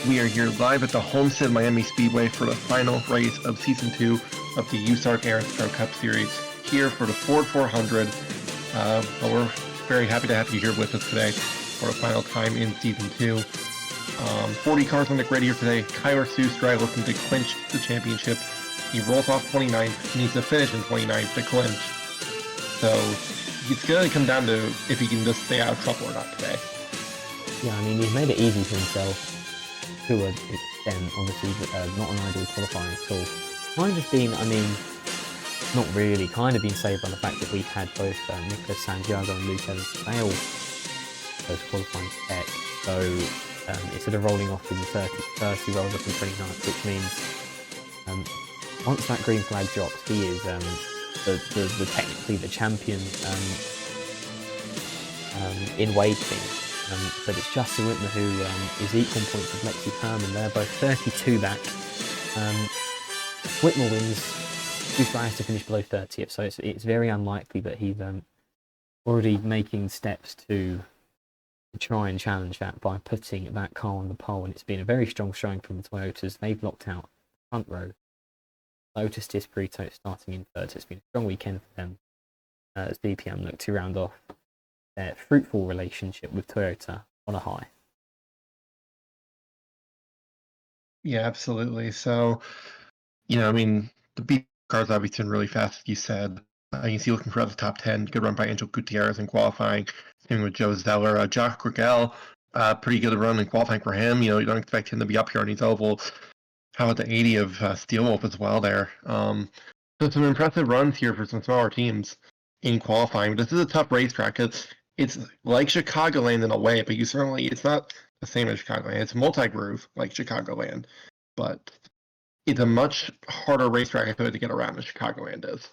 We are here live at the Homestead Miami Speedway for the final race of Season 2 of the USARC Air Cup Series, here for the Ford 400. But we're very happy to have you here with us today for the final time in Season 2. 40 cars on the grid here today. Kyler Sustrai looking to clinch the championship. He rolls off 29th, needs to finish in 29th to clinch. So it's going to come down to if he can just stay out of trouble or not today. Yeah, I mean, he's made it easy for himself to an extent. Obviously, not an ideal qualifying at all. Kind of been, I mean, not really, kind of been saved by the fact that we've had both Nicholas Santiago and Luke Evans fail those qualifying tech. So instead of rolling off in the 31st, he rolls up in 29th, which means once that green flag drops, he is the technically the champion in waiting. But it's Justin Whitmer who is equal in points with Lexi Herman. They're both 32 back. Whitmer wins. Sustrai has to finish below 30th, so it's very unlikely that he's already making steps to try and challenge that by putting that car on the pole. And it's been a very strong showing from the Toyotas. They've locked out the front row. Lotus Disperito starting in third. So it's been a strong weekend for them as BPM look to round off their fruitful relationship with Toyota on a high. Yeah, absolutely. So, I mean, the B cars obviously been really fast, as you said. You can see looking for the top 10. Good run by Angel Gutierrez in qualifying. Same with Joe Zeller. Josh Grigel, pretty good run in qualifying for him. You don't expect him to be up here on his oval. How about the 80 of Steelwolf as well there? So some impressive runs here for some smaller teams in qualifying. This is a tough racetrack. It's like Chicagoland in a way, but it's not the same as Chicagoland. It's multi-groove like Chicagoland, but it's a much harder racetrack I feel to get around than Chicagoland is.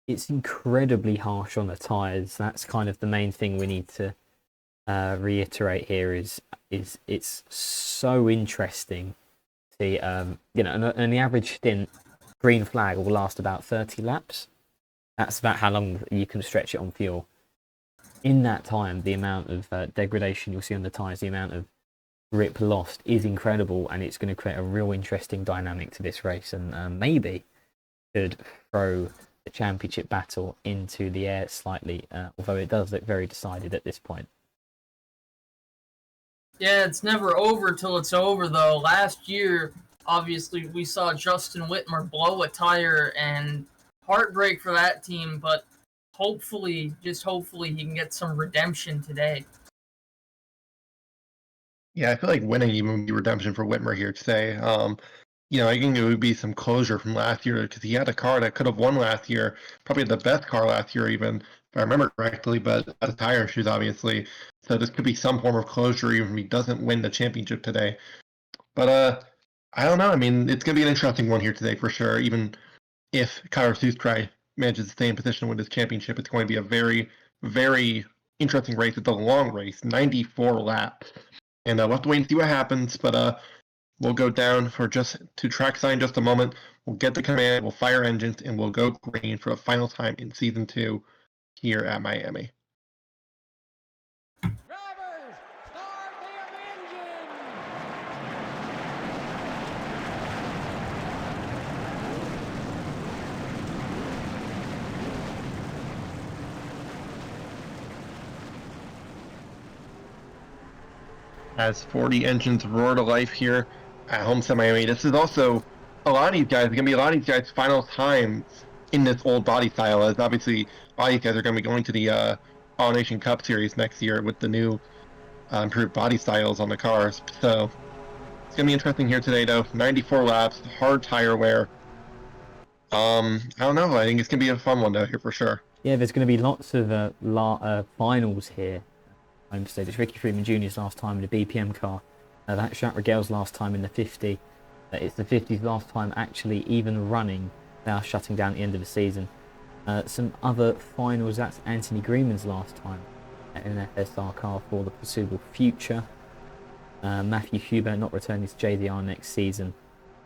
It's incredibly harsh on the tyres. That's kind of the main thing we need to reiterate here is it's so interesting. See, and the average stint, green flag, will last about 30 laps. That's about how long you can stretch it on fuel. In that time, the amount of degradation you'll see on the tyres, the amount of grip lost is incredible, and it's going to create a real interesting dynamic to this race, and maybe could throw the championship battle into the air slightly, although it does look very decided at this point. Yeah, it's never over till it's over, though. Last year, obviously, we saw Justin Whitmer blow a tire, and heartbreak for that team, but hopefully, he can get some redemption today. Yeah, I feel like winning even would be redemption for Whitmer here today. I think it would be some closure from last year because he had a car that could have won last year, probably the best car last year even, if I remember correctly, but out of tire issues, obviously. So this could be some form of closure even if he doesn't win the championship today. But I don't know. I mean, it's going to be an interesting one here today for sure. Even if Kyler Sustrai manages to stay in position with his championship, it's going to be a very, very interesting race. It's a long race, 94 laps. And we'll have to wait and see what happens, but we'll go down to trackside in just a moment. We'll get the command, we'll fire engines, and we'll go green for the final time in Season 2 here at Miami. Drivers, start the engine! As 40 engines roar to life here at Homestead Miami. This is also a lot of these guys' final times in this old body style, as obviously a lot of these guys are going to be going to the All Nation Cup Series next year with the new improved body styles on the cars. So it's going to be interesting here today, though. 94 laps, hard tire wear. I don't know. I think it's going to be a fun one, though, here for sure. Yeah, there's going to be lots of finals here. Homestead. It's Ricky Freeman Jr.'s last time in a BPM car. That's Jacques Regel's last time in the 50. It's the 50's last time actually even running. They are shutting down at the end of the season. Some other finals, that's Anthony Greenman's last time in an FSR car for the foreseeable future. Matthew Huber not returning to JDR next season.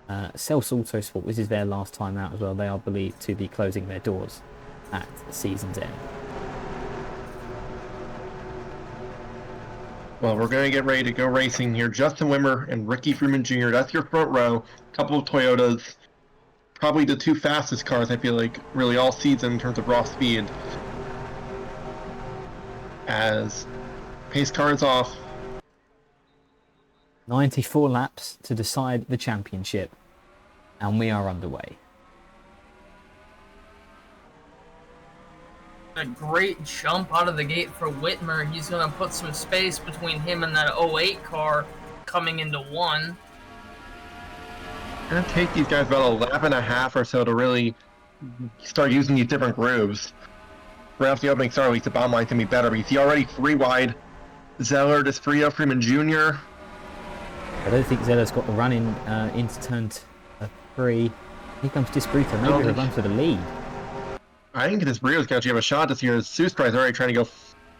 Cels Autosport, this is their last time out as well. They are believed to be closing their doors at the season's end. Well, we're going to get ready to go racing here. Justin Wimmer and Ricky Freeman Jr., that's your front row. A couple of Toyotas. Probably the two fastest cars, I feel like, really all season in terms of raw speed. As pace car is off. 94 laps to decide the championship. And we are underway. A great jump out of the gate for Whitmer. He's going to put some space between him and that 08 car coming into one. It's going to take these guys about a lap and a half or so to really start using these different grooves. Right off the opening start, at least the bottom line's going to be better. But you see already 3 wide. Zeller, Desfrio, Freeman Jr. I don't think Zeller's got the run in into turn 3. Here comes Disbrito. Maybe he'll run for the lead. I think this Brio's going to actually have a shot this year. Suspri's already trying to go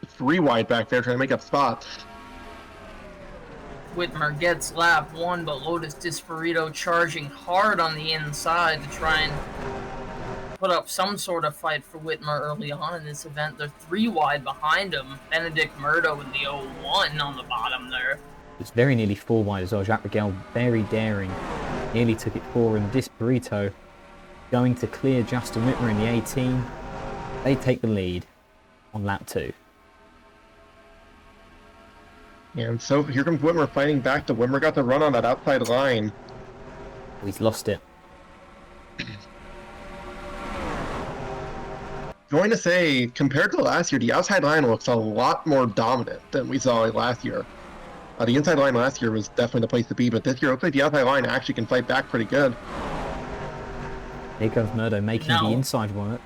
3 wide back there, trying to make up spots. Whitmer gets lap 1, but Lotus Disparito charging hard on the inside to try and put up some sort of fight for Whitmer early on in this event. They're 3 wide behind him. Benedict Murdo in the 01 on the bottom there. It's very nearly 4 wide as well. Jacques Rigel very daring. Nearly took it 4, and Disparito going to clear Justin Whitmer in the 18. They take the lead on lap 2. And so here comes Whitmer fighting back. To Whitmer got the run on that outside line. He's lost it. Going to say, compared to last year, the outside line looks a lot more dominant than we saw last year. The inside line last year was definitely the place to be, but this year it looks like the outside line actually can fight back pretty good. Here comes Murdo making the inside work.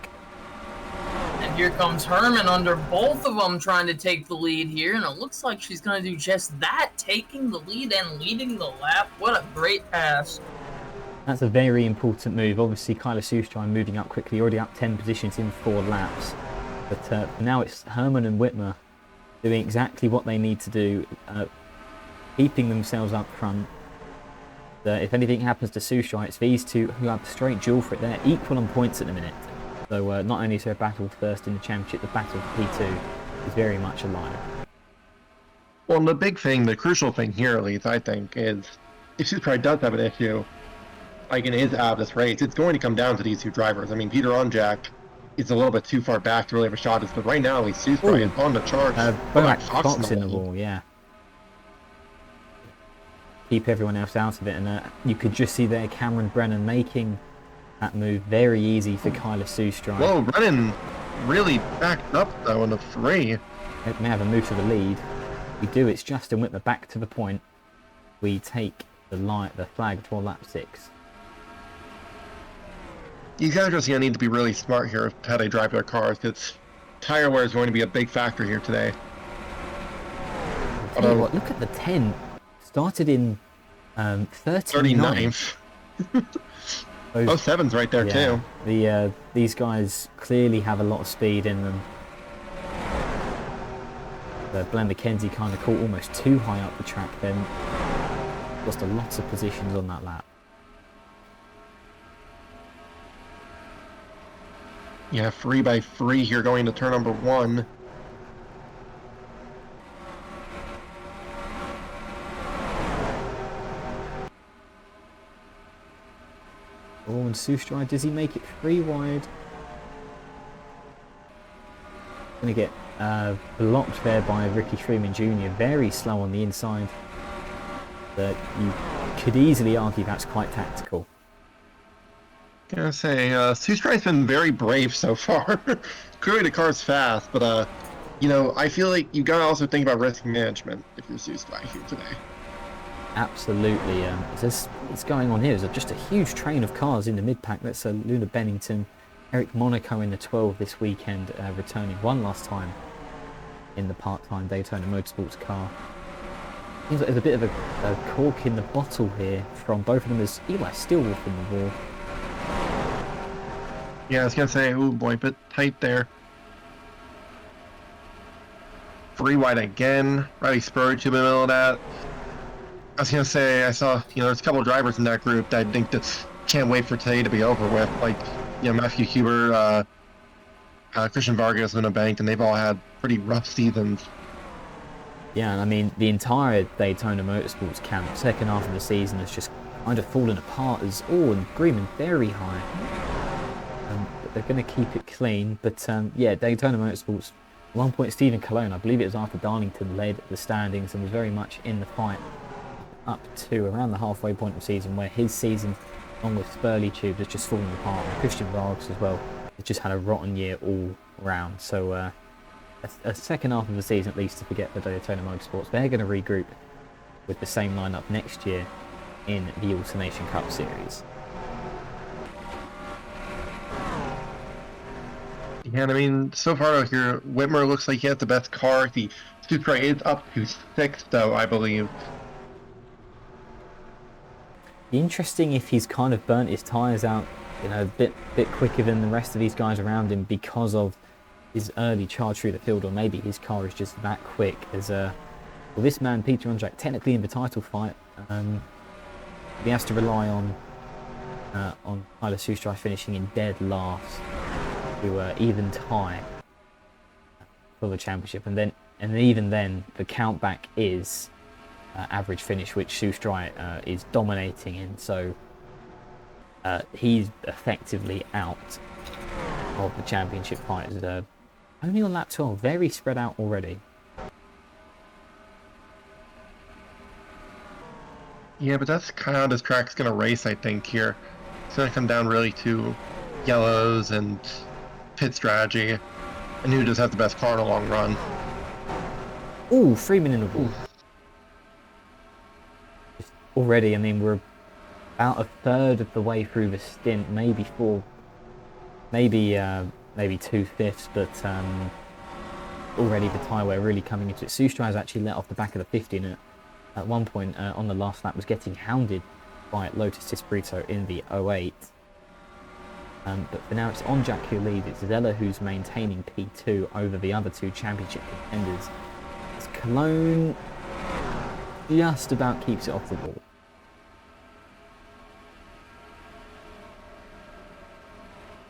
And here comes Herman under both of them trying to take the lead here, and it looks like she's going to do just that, taking the lead and leading the lap. What a great pass. That's a very important move. Obviously, Kyla Soustrein moving up quickly, already up 10 positions in 4 laps. But now it's Herman and Whitmer doing exactly what they need to do, keeping themselves up front. If anything happens to Soustrein, it's these two who have straight duel for it. They're equal on points at the minute. So not only is there a battle first in the championship, the battle for P2 is very much alive. Well, and the big thing, the crucial thing here, at least, I think, is if Soustrein does have an issue, like in his out of this race, it's going to come down to these two drivers. I mean, Peter Onjak is a little bit too far back to really have a shot at this, but right now, at least Soustrein is on the charge. Fox in the wall, yeah. Keep everyone else out of it, and you could just see there Cameron Brennan making that move very easy for Kyla Soustrein. Whoa, Brennan really backed up though in the 3. It may have a move to the lead. We do. It's Justin Whitmer back to the point. We take the flag for lap 6. These guys are just going to need to be really smart here with how they drive their cars, because tire wear is going to be a big factor here today. What, look at the 10. Started in 39th. Oh, 7's right there too. These guys clearly have a lot of speed in them. Glenn McKenzie kind of caught almost too high up the track then. Lost a lot of positions on that lap. Yeah, 3x3 here going to turn number 1. Oh, and Soustrein, does he make it 3 wide? Going to get blocked there by Ricky Freeman Jr. Very slow on the inside. But you could easily argue that's quite tactical. Gonna say, Soustrein's been very brave so far. Clearly the car's fast, but you know, I feel like you gotta also think about risk management if you're Soustrein here today. Absolutely. It's going on here. There's just a huge train of cars in the mid-pack. That's Luna Bennington, Eric Monaco in the 12 this weekend, returning one last time in the part-time Daytona Motorsports car. Seems like there's a bit of a cork in the bottle here from both of them. There's Eli Stillwolf in the wall. Yeah, I was gonna say, oh boy, bit tight there. 3 wide again. Riley Spurge to the middle of that. I was gonna say, I saw, there's a couple of drivers in that group that I think that can't wait for today to be over with. Like, Matthew Huber, Christian Vargas, Luna Bennington, they've all had pretty rough seasons. Yeah, and I mean, the entire Daytona Motorsports camp, second half of the season, has just kind of fallen apart as, and Greenman very high. But they're going to keep it clean. But yeah, Daytona Motorsports, at one point Stephen Colon, I believe it was after Darlington, led the standings and was very much in the fight up to around the halfway point of the season, where his season, along with Spurley Tube, has just fallen apart. And Christian Vargas as well, has just had a rotten year all round. So a second half of the season at least to forget for Daytona Motorsports. They're going to regroup with the same lineup next year in the Automation Cup Series. Yeah, and I mean, so far out here, Whitmer looks like he has the best car. The Supra is up to 6th, though, I believe. Interesting if he's kind of burnt his tyres out, a bit quicker than the rest of these guys around him because of his early charge through the field, or maybe his car is just that quick. As well, this man Peter Undrak, technically in the title fight, he has to rely on Tyler Soustrai finishing in dead last to even tie for the championship, and even then the countback is average finish, which Soustrai is dominating in. So he's effectively out of the championship fight. Only on lap 12, very spread out already. Yeah, but that's kind of how this track's going to race, I think, here. It's going to come down really to yellows and pit strategy, and who just has the best car in the long run. Ooh, Freeman in the wall. Already, I mean, we're about a third of the way through the stint, maybe 2/5, but already the tyre wear really coming into it. Soustrai has actually let off the back of the 50, and at one point on the last lap was getting hounded by Lotus Espirito in the 08. But for now it's Onjak who leads. It's Zeller who's maintaining P2 over the other two championship contenders. It's Cologne just about keeps it off the wall.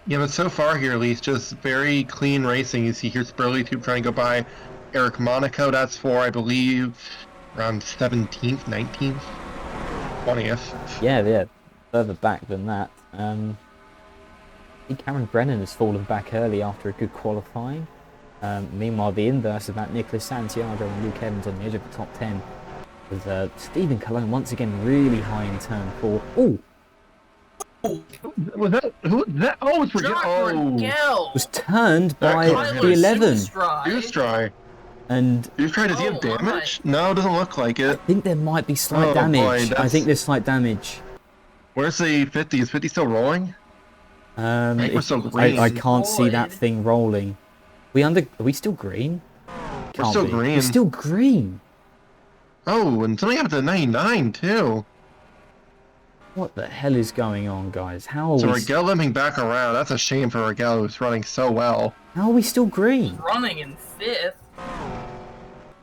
Yeah, but so far here, at least, just very clean racing. You see here Spurley Tube trying to go by Eric Monaco. That's for, I believe, around 17th, 19th, 20th. Yeah, further back than that. I think Cameron Brennan has fallen back early after a good qualifying. Meanwhile, the inverse of that, Nicholas Santiago and Luke Evans on the edge of the top 10. With Stephen Colon once again really high in turn 4. Ooh! Was that who? That it's Rigel. Was turned by Tyler the 11. Soustrai. And Soustrai, does he have damage? No, it doesn't look like it. I think there might be slight damage. Boy, I think there's slight damage. Where's the 50? Is 50 still rolling? I can't see that thing rolling. Are we still green? We're still green. We're still green. Oh, and something happened to 99 too. What the hell is going on, guys? How are so we? Rigel limping back around. That's a shame for Rigel, who's running so well. How are we still green? Running in 5th.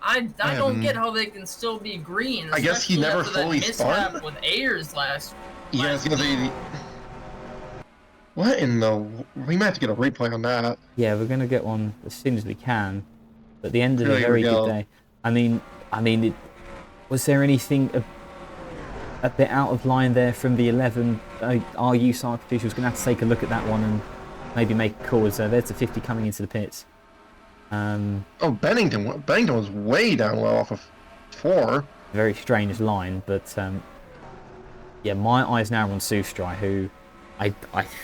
I don't get how they can still be green. I guess he never fully spun. spun. With Ayers last. Yeah, it's gonna be. What in the? We might have to get a replay on that. Yeah, we're gonna get one as soon as we can. But at the end of a very good day. I mean, was there anything a bit out of line there from the 11? Our USARC officials going to have to take a look at that one and maybe make a call. So there's a 50 coming into the pits. Bennington was way down low off of 4. Very strange line, but yeah, my eyes now are on Soustrai, who I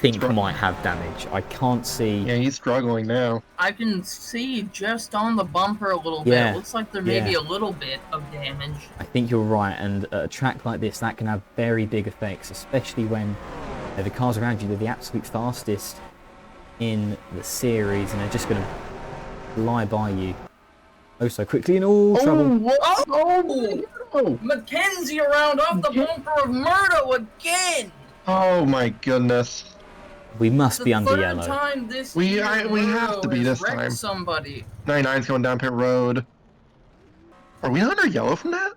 think might have damage. I can't see. Yeah, he's struggling now. I can see just on the bumper a little bit. Yeah. It looks like there may be a little bit of damage. I think you're right, and at a track like this, that can have very big effects, especially when the cars around you, they're the absolute fastest in the series, and they're just going to fly by you so quickly in all trouble. Mackenzie around off the bumper of Murdo again! Oh my goodness. We must be under yellow. Time this We year have to be this wrecked time. Somebody. 99's going down pit road. Are we under yellow from that?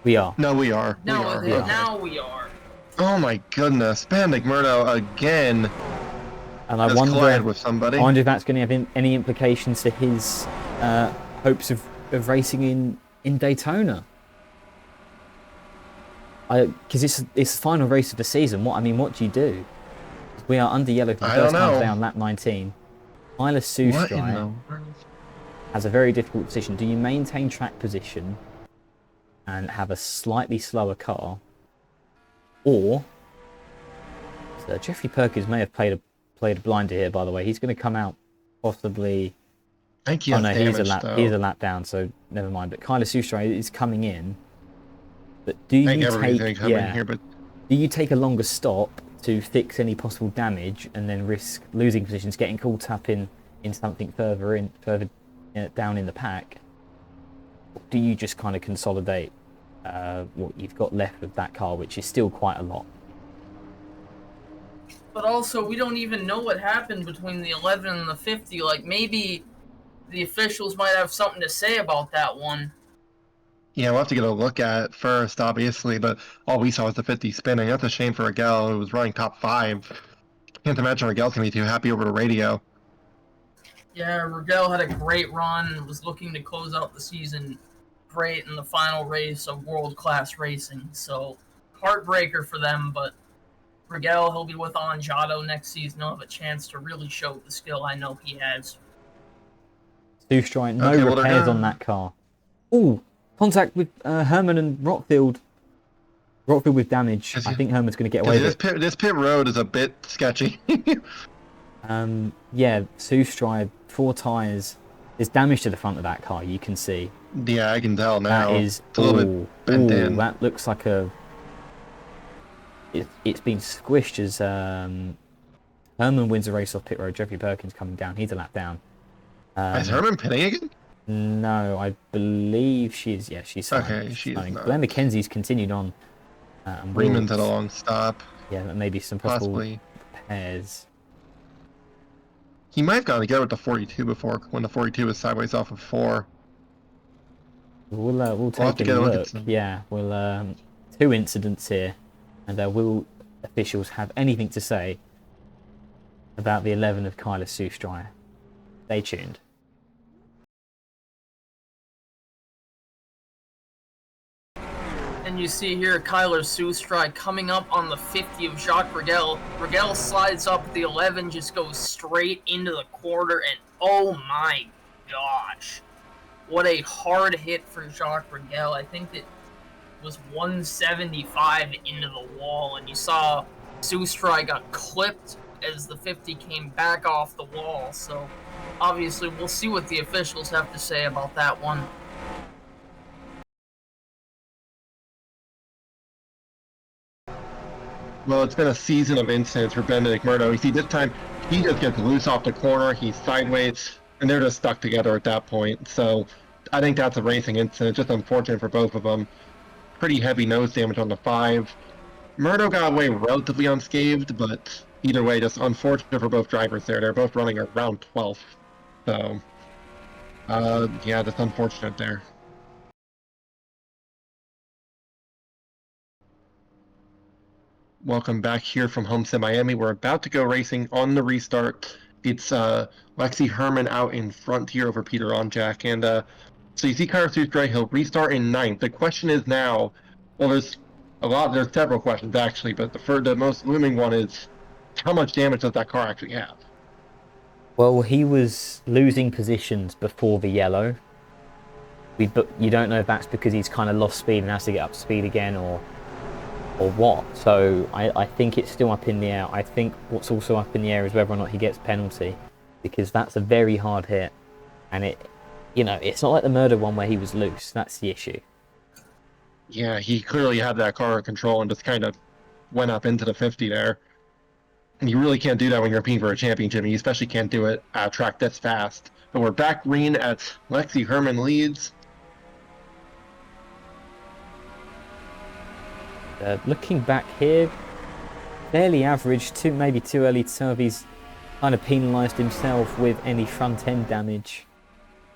We are. No, we are. No, we are. now we are. Oh my goodness. Van McMurdo again. And I wonder with somebody. if that's going to have any implications to his hopes of of racing in Daytona. Because it's the final race of the season. What do you do? We are under yellow for the I first don't time know. down lap 19. Tyler What in Soustrai the world? has a very difficult decision. Do you maintain track position and have a slightly slower car, or so Jeffrey Perkins may have played a blinder here? By the way, he's going to come out possibly. I think he Oh has no, damage, he's a though. lap down, so never mind. But Kyler Soustrai is coming in. But do I you think everybody's take going to come in here, but do you take a longer stop to fix any possible damage and then risk losing positions, getting caught up in something further down in the pack? Or do you just kind of consolidate what you've got left of that car, which is still quite a lot? But also, we don't even know what happened between the 11 and the 50. Like, maybe the officials might have something to say about that one. yeah, we'll have to get a look at it first, obviously, but all we saw was the 50 spinning. That's a shame for Rigel, who was running top 5. Can't imagine Rigel's going to be too happy over the radio. Yeah, Rigel had a great run and was looking to close out the season great in the final race of world-class racing. So, heartbreaker for them, but Rigel, he'll be with Anjato next season. He'll have a chance to really show the skill I know he has. Soustrai, no Okay, well, they're repairs gonna- on that car. Oh, contact with Herman and Rockfield. Rockfield with damage. I think Herman's going to get away with it. This pit road is a bit sketchy. Yeah, Soustrai, 4 tyres. There's damage to the front of that car, you can see. Yeah, I can tell now. That is... It's a little bit bent in. That looks like a... It's been squished as Herman wins the race off pit road. Jeffrey Perkins coming down. He's a lap down. Is Herman pitting again? No, I believe she's... Yeah, she's fine. Okay, she's not. Glenn McKenzie's continued on. Freeman's at a long stop. Yeah, maybe some possible Possibly. pairs. He might have gone together with the 42 before, when the 42 was sideways off of 4. We'll have take to a get a look look. at some- Yeah, we'll 2 incidents here, and will officials have anything to say about the 11 of Kyler Soustrai? Stay tuned. And you see here Kyler Soustrai coming up on the 50 of Jacques Rigel. Rigel slides up, the 11 just goes straight into the quarter, and oh my gosh. What a hard hit for Jacques Rigel. I think it was 175 into the wall, and you saw Soustrai got clipped as the 50 came back off the wall. So obviously we'll see what the officials have to say about that one. Well, it's been a season of incidents for Benedict Murdo. You see, this time, he just gets loose off the corner, he's sideways, and they're just stuck together at that point. So, I think that's a racing incident, just unfortunate for both of them. Pretty heavy nose damage on the 5. Murdo got away relatively unscathed, but either way, just unfortunate for both drivers there. They're both running around 12th. So, yeah, just unfortunate there. Welcome back here from Homestead, Miami. We're about to go racing on the restart. It's Lexi Herman out in front here over Peter Onjak. And so you see Kyler Soustrai, he'll restart in 9th. The question is now, well, there's several questions actually, but the most looming one is, how much damage does that car actually have? Well, he was losing positions before the yellow. But you don't know if that's because he's kind of lost speed and has to get up to speed again, or what. So I think it's still up in the air. I think what's also up in the air is whether or not he gets penalty, because that's a very hard hit, and it's not like the murder one where he was loose. That's the issue. Yeah, he clearly had that car in control and just kind of went up into the 50 there. And you really can't do that when you're competing for a championship, and you especially can't do it at a track this fast. But we're back green at Lexi Herman leads. Looking back here, fairly average, maybe too early to tell if he's kind of penalised himself with any front end damage.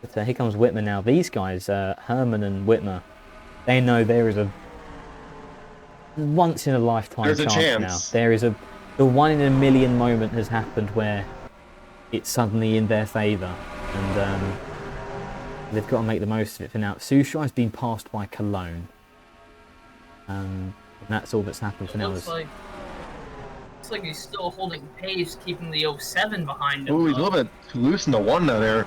But here comes Whitmer now. These guys, Herman and Whitmer, they know there is a once in a lifetime chance now. There is the 1 in a million moment has happened where it's suddenly in their favour, and They've got to make the most of it for now. Susha has been passed by Cologne. And that's all that's happened for It now. looks like he's still holding pace, keeping the 07 behind him. Oh, he's a little bit loose in the one though there.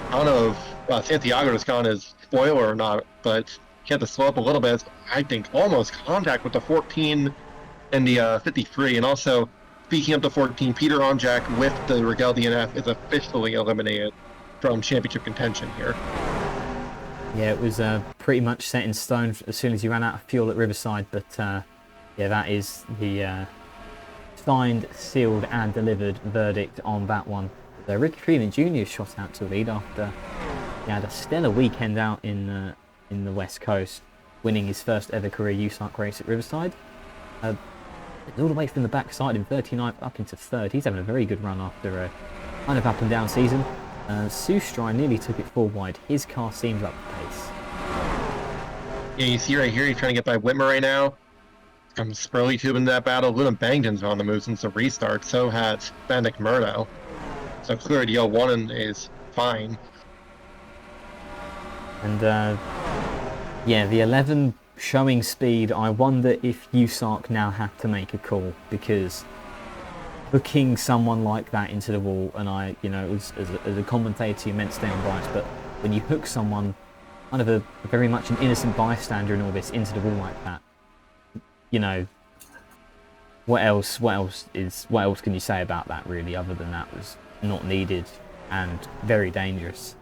I don't know if Santiago has gone as spoiler or not, but he had to slow up a little bit. I think almost contact with the 14 and the 53. And also, speaking of the 14, Peter Onjak with the Rigel DNF is officially eliminated from championship contention here. Yeah, it was pretty much set in stone as soon as he ran out of fuel at Riverside. But yeah, that is the signed, sealed, and delivered verdict on that one. Ricky Freeman Jr. shot out to the lead after he had a stellar weekend out in the West Coast, winning his first ever career USARC race at Riverside. All the way from the backside in 39th up into 3rd. He's having a very good run after a kind of up and down season. Sustra nearly took it 4 wide. His car seems up the pace. Yeah, you see right here, he's trying to get by Whitmer right now. Comes Spurley Tube in that battle. Luna Bangton's on the move since the restart. So has Bandic Murdo. So clear the L1 is fine. And yeah, the 11 showing speed. I wonder if USARC now have to make a call, because hooking someone like that into the wall, and I, you know, as a commentator, you meant to stay on bias, but when you hook someone, kind of a very much an innocent bystander in all this, into the wall like that, you know, what else can you say about that really, other than that was not needed and very dangerous.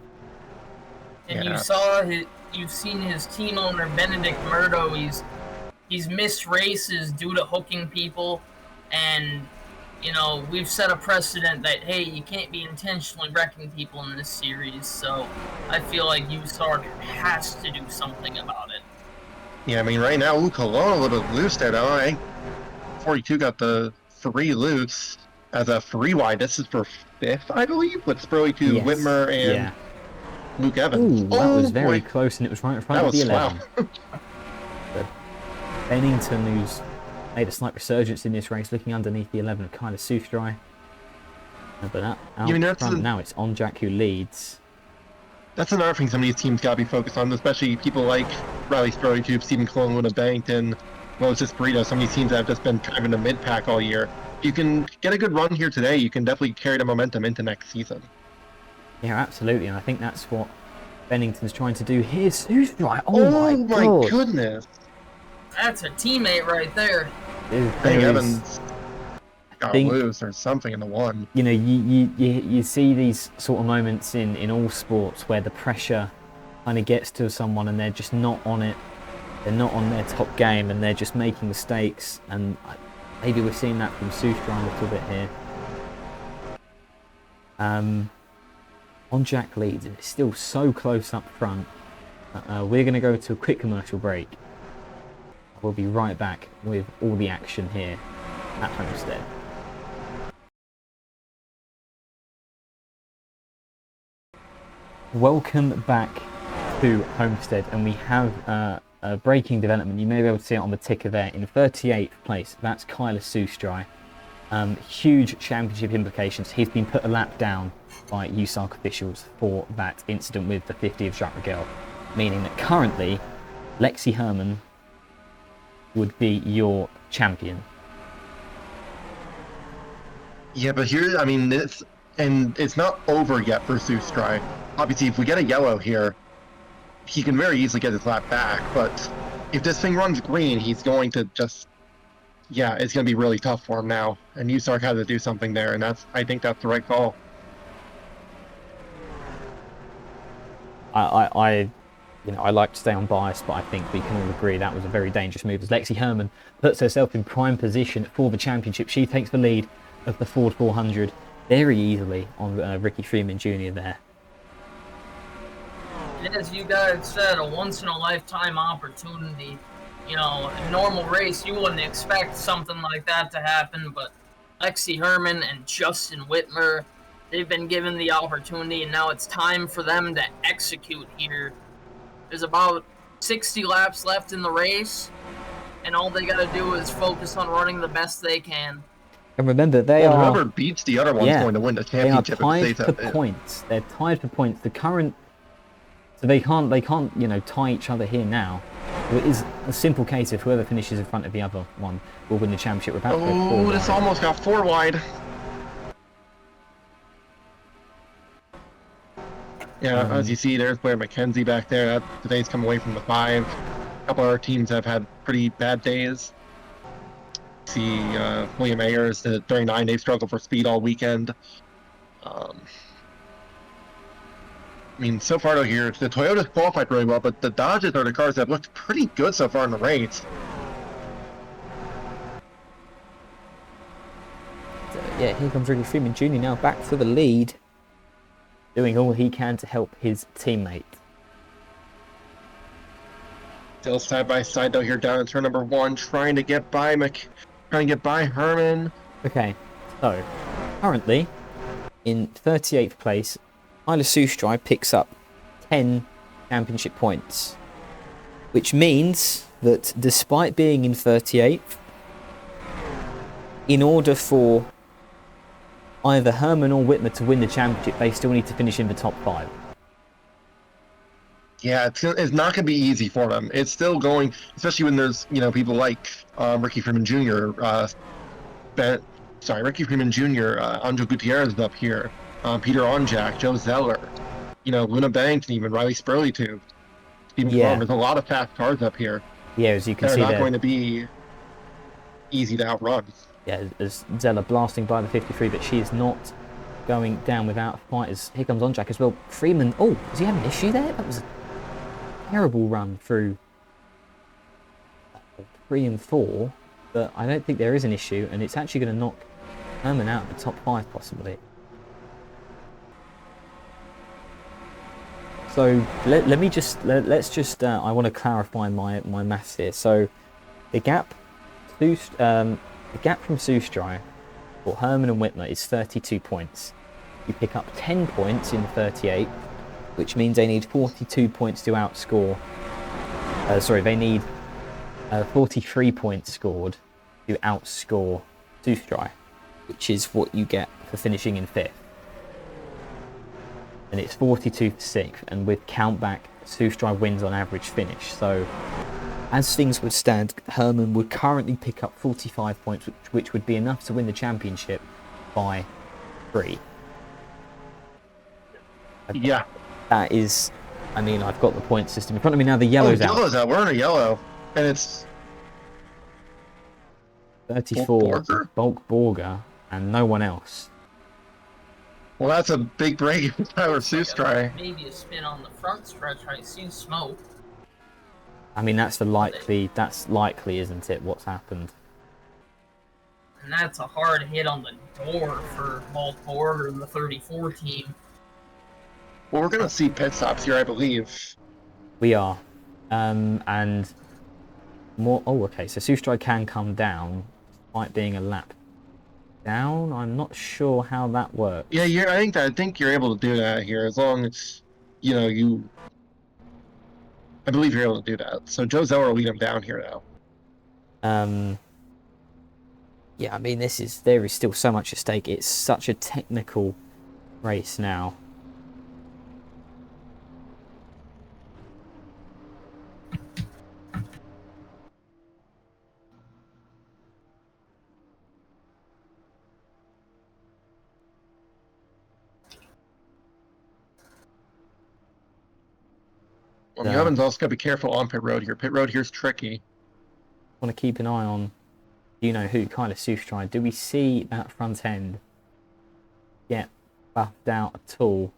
And Yeah. you've seen his team owner Benedict Murdo. He's missed races due to hooking people, and you know, we've set a precedent that hey, you can't be intentionally wrecking people in this series. So I feel like USARC has to do something about it. Yeah, I mean, right now, Cologne a little bit loose there, though. I think 42 got the 3 loose as a 3 wide. This is for 5th, I believe, with Spurley to Yes. Whitmer and Yeah. Luke Evans. Ooh, that was very boy. close, and it was right in front That of the was 11. wow. But Bennington, who's made a slight resurgence in this race, looking underneath the 11 of Kyla Sufstrai. But out front now, it's Onjak who leads. That's another thing some of these teams got to be focused on, especially people like Riley Spurley Tube, Stephen Cologne, Luna Bennington, Moses Burrito. Some of these teams that have just been kind of in the mid-pack all year. You can get a good run here today. You can definitely carry the momentum into next season. Yeah, absolutely, and I think that's what Bennington's trying to do here. Sufstrai, oh my god! Goodness! That's a teammate right there. I think Evans got loose or something in the one. You know, you see these sort of moments in all sports where the pressure kind of gets to someone and they're just not on it. They're not on their top game and they're just making mistakes. And maybe we're seeing that from Sufstrai a little bit here. Onjak leads, and it's still so close up front. We're going to go to a quick commercial break. We'll be right back with all the action here at Homestead. Welcome back to Homestead, and we have a breaking development. You may be able to see it on the ticker there. In 38th place, that's Kyla Sufstrai. Huge championship implications. He's been put a lap down by USARC officials for that incident with the 50 of Jacques Rigel, meaning that currently Lexi Herman would be your champion. Yeah, but here, I mean, it's not over yet for Sufstrai. Obviously, if we get a yellow here, he can very easily get his lap back, but if this thing runs green, he's going to just, yeah, it's going to be really tough for him now, and USARC had to do something there, and I think that's the right call. I like to stay unbiased, but I think we can all agree that was a very dangerous move as Lexi Herman puts herself in prime position for the championship. She takes the lead of the Ford 400 very easily on Ricky Freeman Jr. there. As you guys said, a once-in-a-lifetime opportunity. You know, a normal race, you wouldn't expect something like that to happen, but Lexi Herman and Justin Whitmer, they've been given the opportunity, and now it's time for them to execute here. There's about 60 laps left in the race, and all they got to do is focus on running the best they can. And remember, whoever beats the other one's going to win the championship. They are tied for points. They're tied for points. The current So they can't, tie each other here now. It is a simple case of whoever finishes in front of the other one will win the championship. We're about to go 4 this wide. almost got 4 wide. Yeah, as you see, there's Blair McKenzie back there. Today's come away from the 5. A couple of our teams have had pretty bad days. See William Ayers during 9 day struggle for speed all weekend. I mean, so far though here, the Toyotas qualified really well, but the Dodges are the cars that have looked pretty good so far in the race. Yeah, here comes Ricky Freeman Jr. now back for the lead, doing all he can to help his teammate. Still side by side though here down in turn number 1, trying to get by Herman. Okay, so currently in 38th place, Tyler Soustrai picks up 10 championship points, which means that despite being in 38th, in order for either Herman or Whitmer to win the championship, they still need to finish in the top 5. Yeah, it's not going to be easy for them. It's still going, especially when there's people like Ricky Freeman Jr. Ricky Freeman Jr. Andrew Gutierrez is up here, Peter Onjak, Joe Zeller, Luna Banks, and even Riley Spurley too. Stephen Clark. There's a lot of fast cars up here. Yeah, as you can see, they're not going to be easy to outrun. Yeah, as Zeller blasting by the 53, but she is not going down without a fight. As here comes Onjak as well. Freeman, does he have an issue there? That was a terrible run through 3 and 4, but I don't think there is an issue, and it's actually going to knock Herman out of the top 5 possibly. So let's just I want to clarify my maths here. So the gap from Soustrai for Herman and Whitmer is 32 points. You pick up 10 points in 38, which means they need 42 points to outscore. They need 43 points scored to outscore Soustrai, which is what you get for finishing in 5th. And it's 42 for 6th, and with countback, Soustrai wins on average finish. So, as things would stand, Herman would currently pick up 45 points, which would be enough to win the championship by 3. Yeah. That is, I've got the point system in front of me now. The yellow's out. Yellow's out. We're in a yellow, and it's 34 Bulk Borger and no one else. Well, that's a big break for Tyler Soustrai. Maybe a spin on the front stretch. I see smoke. That's likely, isn't it? What's happened? And that's a hard hit on the door for Bulk Borger and the 34 team. Well, we're going to see pit stops here, I believe. We are. And more... Oh, okay. So Soustrai can come down, despite being a lap down. I'm not sure how that works. Yeah, I think you're able to do that here, as long as, I believe you're able to do that. So Joe Zeller will lead him down here now. Yeah, there is still so much at stake. It's such a technical race now. Well, Evan's also got to be careful on pit road here. Pit road here's tricky. Want to keep an eye on, who, Tyler Soustrai. Do we see that front end get buffed out at all,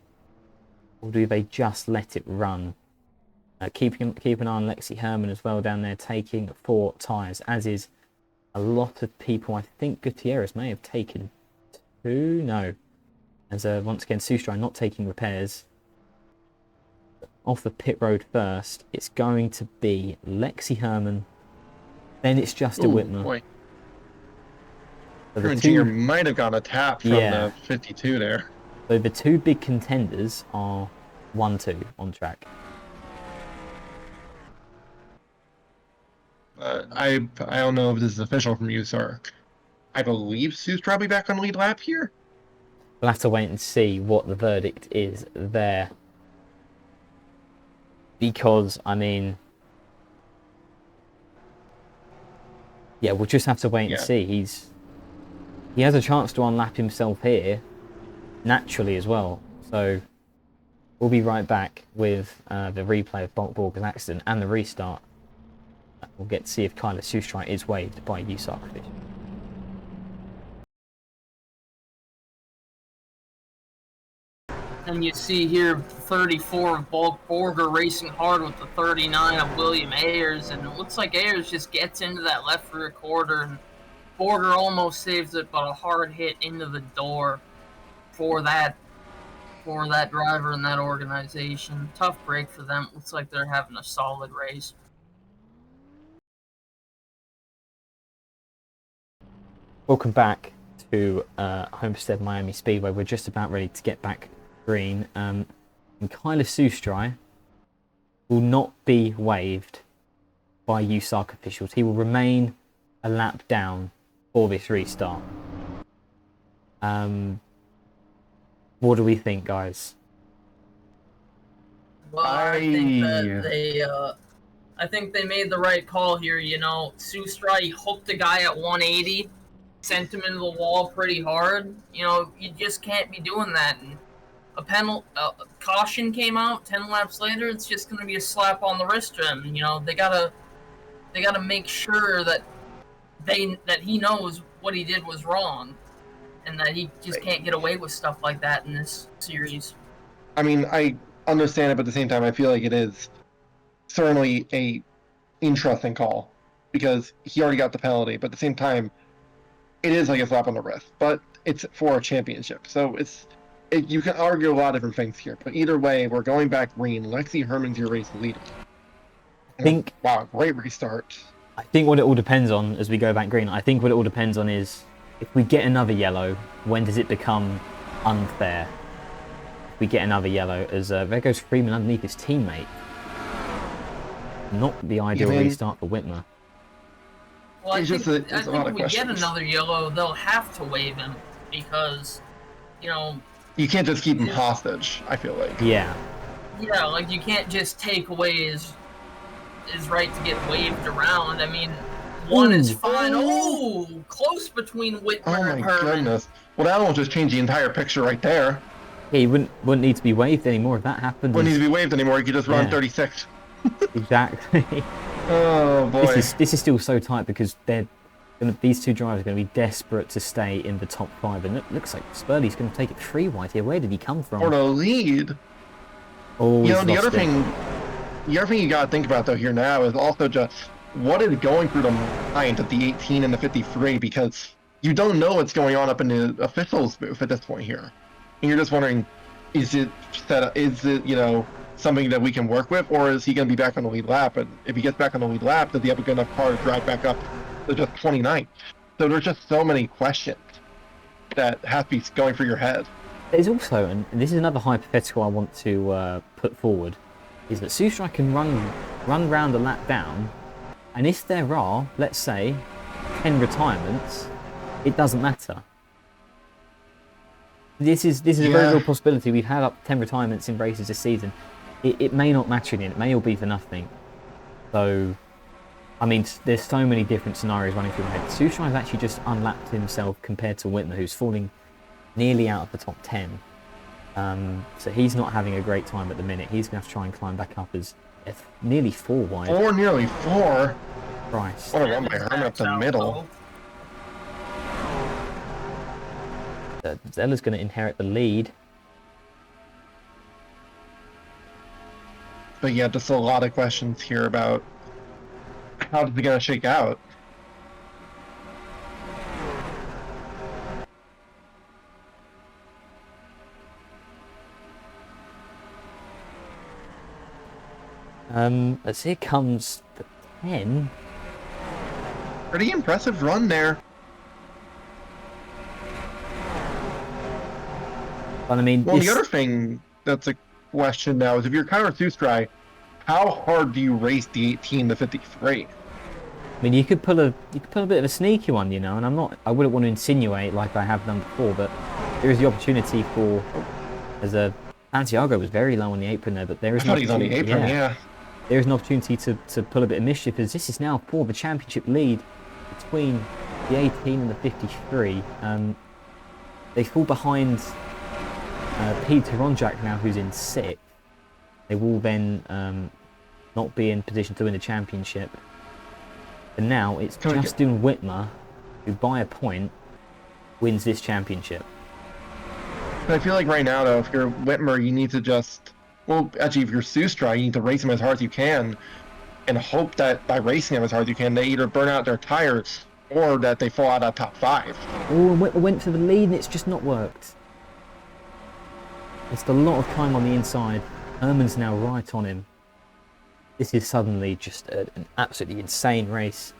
or do they just let it run? Keep an eye on Lexi Herman as well down there, taking 4 tyres, as is a lot of people. I think Gutierrez may have taken 2. No, as once again Soustrai not taking repairs. Off the pit road first, it's going to be Lexi Herman, then it's Justin Whitmer. Boy. So Herman Jr. might have gotten a tap from the 52 there. So the 2 big contenders are 1-2 on track. I don't know if this is official from USARC. I believe Sue's probably back on lead lap here. We'll have to wait and see what the verdict is there. because, I mean, yeah, we'll just have to wait and see. He has a chance to unlap himself here, naturally as well. So we'll be right back with the replay of Bolt Borger's accident and the restart. We'll get to see if Kyler Sustrai is waived by USARC officials. And you see here 34 of Bulk Borger racing hard with the 39 of William Ayers, and it looks like Ayers just gets into that left rear quarter, and Borger almost saves it, but a hard hit into the door for that driver and that organization. Tough break for them. Looks like they're having a solid race. Welcome back to Homestead Miami Speedway. We're just about ready to get back green. And Kyler Sustrai will not be waived by USARC officials. He will remain a lap down for this restart. What do we think, guys? Well, I think that I think they made the right call here. You know, Sustrai hooked a guy at 180, sent him into the wall pretty hard. You know, you just can't be doing that. And a caution came out 10 laps later. It's just going to be a slap on the wrist to him. You know, they gotta make sure that he knows what he did was wrong, and that he just can't get away with stuff like that in this series. I mean, I understand it, but at the same time, I feel like it is certainly a interesting call because he already got the penalty, but at the same time, it is like a slap on the wrist. But it's for a championship, so you can argue a lot of different things here. But either way, we're going back green. Lexi Herman's your race leader. Wow, great restart. I think what it all depends on as we go back green, I think what it all depends on is if we get another yellow, when does it become unfair? If we get another yellow, as there goes Freeman underneath his teammate. Not the ideal restart for Whitmer. Well, I think if we get another yellow, they'll have to waive him because, you know... You can't just keep him hostage, I feel like. Yeah. Yeah, like you can't just take away his right to get waved around. I mean, one is fine. Oh, close between Whitmer and Herman. Oh my goodness. Well, that won't just change the entire picture right there. Yeah, he wouldn't need to be waived anymore if that happened. Wouldn't need to be waived anymore. He could just run 36. Exactly. Oh boy. This is still so tight because these two drivers are going to be desperate to stay in the top 5, and it looks like Spurley's going to take it 3 wide here. Where did he come from? For the lead. Oh, you know, the other thing you got to think about though here now is also just what is going through the mind at the 18 and the 53, because you don't know what's going on up in the officials booth at this point here, and you're just wondering, is it you know, something that we can work with, or is he going to be back on the lead lap? And if he gets back on the lead lap, does he have a good enough car to drive back up to just 29? So there's just so many questions that have to be going through your head. There's also, and this is another hypothetical I want to put forward, is that Sustrai can run round a lap down, and if there are, let's say, 10 retirements, it doesn't matter. This is a very real possibility. We've had up 10 retirements in races this season. It may not matter in it. It may all be for nothing. So, I mean, there's so many different scenarios running through my head. Sustrai has actually just unlapped himself compared to Whitmer, who's falling nearly out of the top 10. So he's not having a great time at the minute. He's going to have to try and climb back up as nearly 4 wide. Nearly 4? Christ. What a run by Herman up the middle. Zella's going to inherit the lead. But yeah, just a lot of questions here about how is it going to shake out. As here comes the 10. Pretty impressive run there. But I mean, well, the other thing that's a question now is if you're Kyler Sustrai, how hard do you race the 18 to 53? I mean, you could pull a bit of a sneaky one, you know, and I wouldn't want to insinuate like I have done before, but there is the opportunity for, as a Santiago was very low on the apron there, but there is. I thought he's on the apron, yeah. there is an opportunity to pull a bit of mischief, as this is now for the championship lead between the 18 and the 53. They fall behind Peter Ronjak now, who's in 6th. They will then not be in position to win the championship. And now it's Justin Whitmer, who by a point wins this championship. I feel like right now, though, if you're Whitmer, you need to just... Well, actually, if you're Sustra, you need to race them as hard as you can and hope that by racing them as hard as you can, they either burn out their tires or that they fall out of top 5. Oh, and Whitmer went for the lead and it's just not worked. It's a lot of time on the inside. Herman's now right on him. This is suddenly just an absolutely insane race.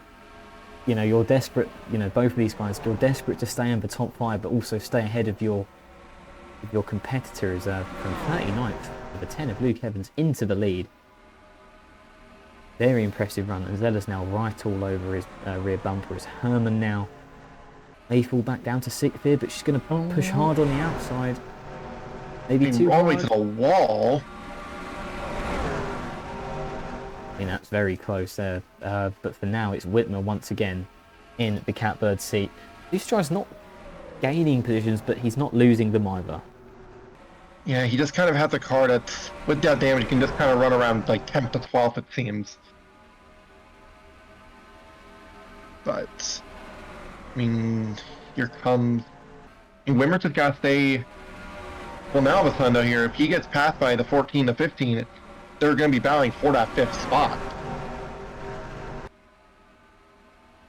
You know, you're desperate, you know, both of these guys, you're desperate to stay in the top 5, but also stay ahead of your competitors from 39th with a 10 of Luke Evans into the lead. Very impressive run, and Zella's now right all over his rear bumper as Herman now may fall back down to 6th here, but she's going to push hard on the outside. Maybe too all the way hard. to the wall. I mean, that's very close there, but for now it's Whitmer once again in the catbird seat. Sustra's not gaining positions, but he's not losing them either. Yeah, he just kind of has a car that, with that damage, can just kind of run around like 10th to 12th, it seems. But, I mean, here comes... I mean, Whitmer's just got to stay... Well, now all of a sudden, though, here, if he gets passed by the 14 to 15, they're going to be battling for that 5th spot.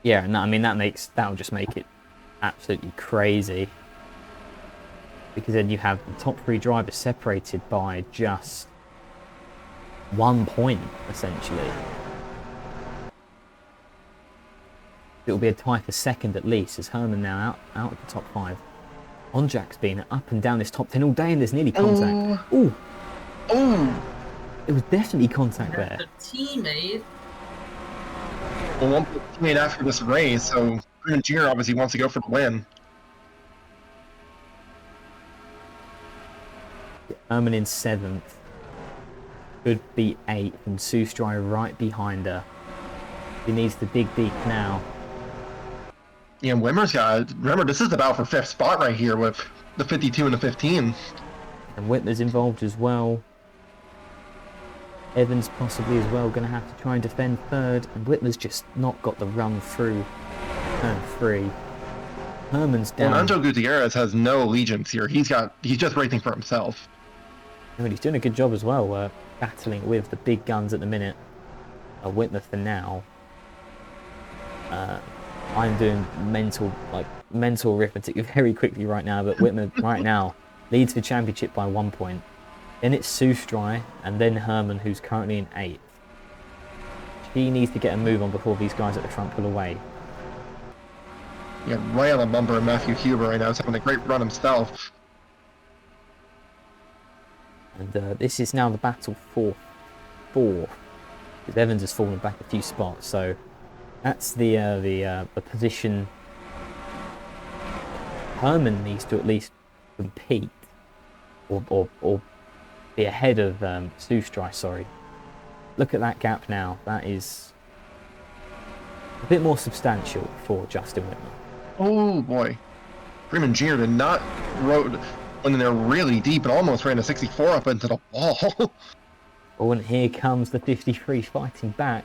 Yeah, no, I mean, that'll just make it absolutely crazy. Because then you have the top 3 drivers separated by just 1 point, essentially. It'll be a tie for 2nd at least, as Herman now out of the top 5. Onjak's been up and down this top 10 all day, and there's nearly contact. Ooh! Oh! It was definitely contact there. The teammate. Well, one teammate after this race, so Freeman Jr. obviously wants to go for the win. Herman in 7th. Could be 8th, and Sustra right behind her. He needs to dig deep now. Yeah, Whitmer's got... Remember, this is the battle for 5th spot right here with the 52 and the 15. And Whitmer's involved as well. Evans possibly as well, going to have to try and defend 3rd. And Whitmer's just not got the run through turn 3. Herman's down. And Anjo Gutierrez has no allegiance here. He's just racing for himself. I mean, he's doing a good job as well, battling with the big guns at the minute. Whitmer for now. I'm doing mental arithmetic very quickly right now, but Whitmer right now leads the championship by 1 point. Then it's Sustra and then Herman, who's currently in 8th. He needs to get a move on before these guys at the front pull away. Yeah, right on the bumper of Matthew Huber right now. He's having a great run himself. And this is now the battle for 4th. Because Evans has fallen back a few spots, so that's the position Herman needs to at least compete or be ahead of Sustra, sorry. Look at that gap now. That is a bit more substantial for Justin Whitmer. Oh boy. Freeman Jr. did not went in there really deep and almost ran a 64 up into the wall. Oh, and here comes the 53 fighting back.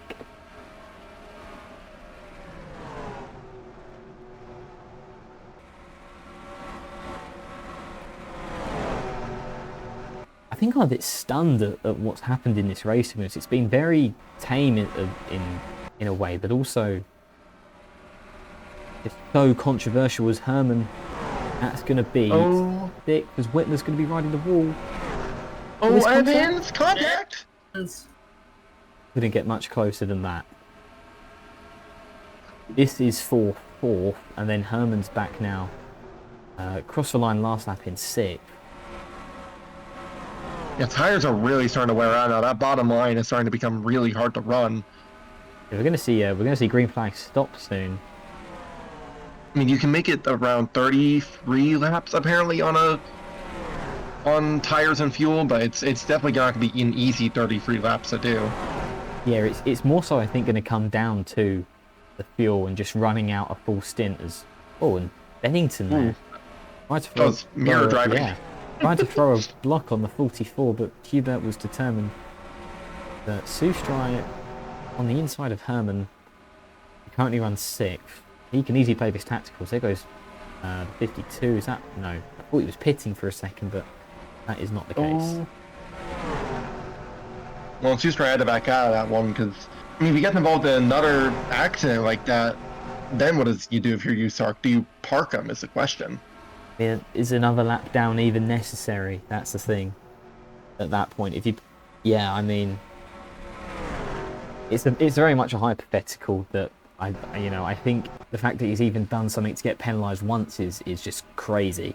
I think I'm a bit stunned at what's happened in this race. It's been very tame in a way, but also it's so controversial as Herman. That's going to be thick because Whitmer's going to be riding the wall. Oh, Evans! Contact! Couldn't get much closer than that. This is for 4th, and then Herman's back now. Cross the line last lap in 6th. Yeah, tires are really starting to wear out now. That bottom line is starting to become really hard to run. Yeah, we're gonna see green flags stop soon. I mean, you can make it around 33 laps apparently on tires and fuel, but it's definitely not going to be an easy 33 laps to do. Yeah, it's more so I think going to come down to the fuel and just running out a full stint as. Oh, and Bennington there. Tried to That was mirror driving. Yeah, tried to throw a block on the 44, but Hubert was determined that Sustrai on the inside of Herman, he currently runs 6th. He can easily play this tacticals. There goes 52. Is that? No. I thought he was pitting for a second, but that is not the case. Oh. Well, Sustrai had to back out of that one because, I mean, if you get involved in another accident like that, then what does you do if you're USARC? Do you park them is the question. Yeah, is another lap down even necessary? That's the thing. At that point, if you, yeah, I mean, it's very much a hypothetical that I think the fact that he's even done something to get penalised once is just crazy.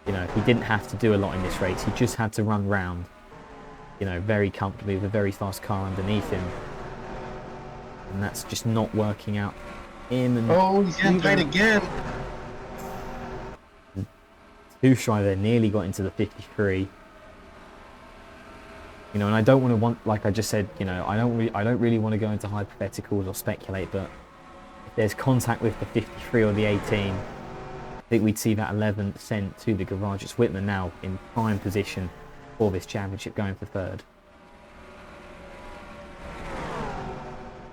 You know, he didn't have to do a lot in this race. He just had to run round, you know, very comfortably with a very fast car underneath him, and that's just not working out. Him and oh, he's getting tight again. Sustrai there nearly got into the 53. You know, and I don't want, like I just said, you know, I don't really want to go into hypotheticals or speculate, but if there's contact with the 53 or the 18, I think we'd see that 11 sent to the garage. It's Whitman now in prime position for this championship, going for 3rd.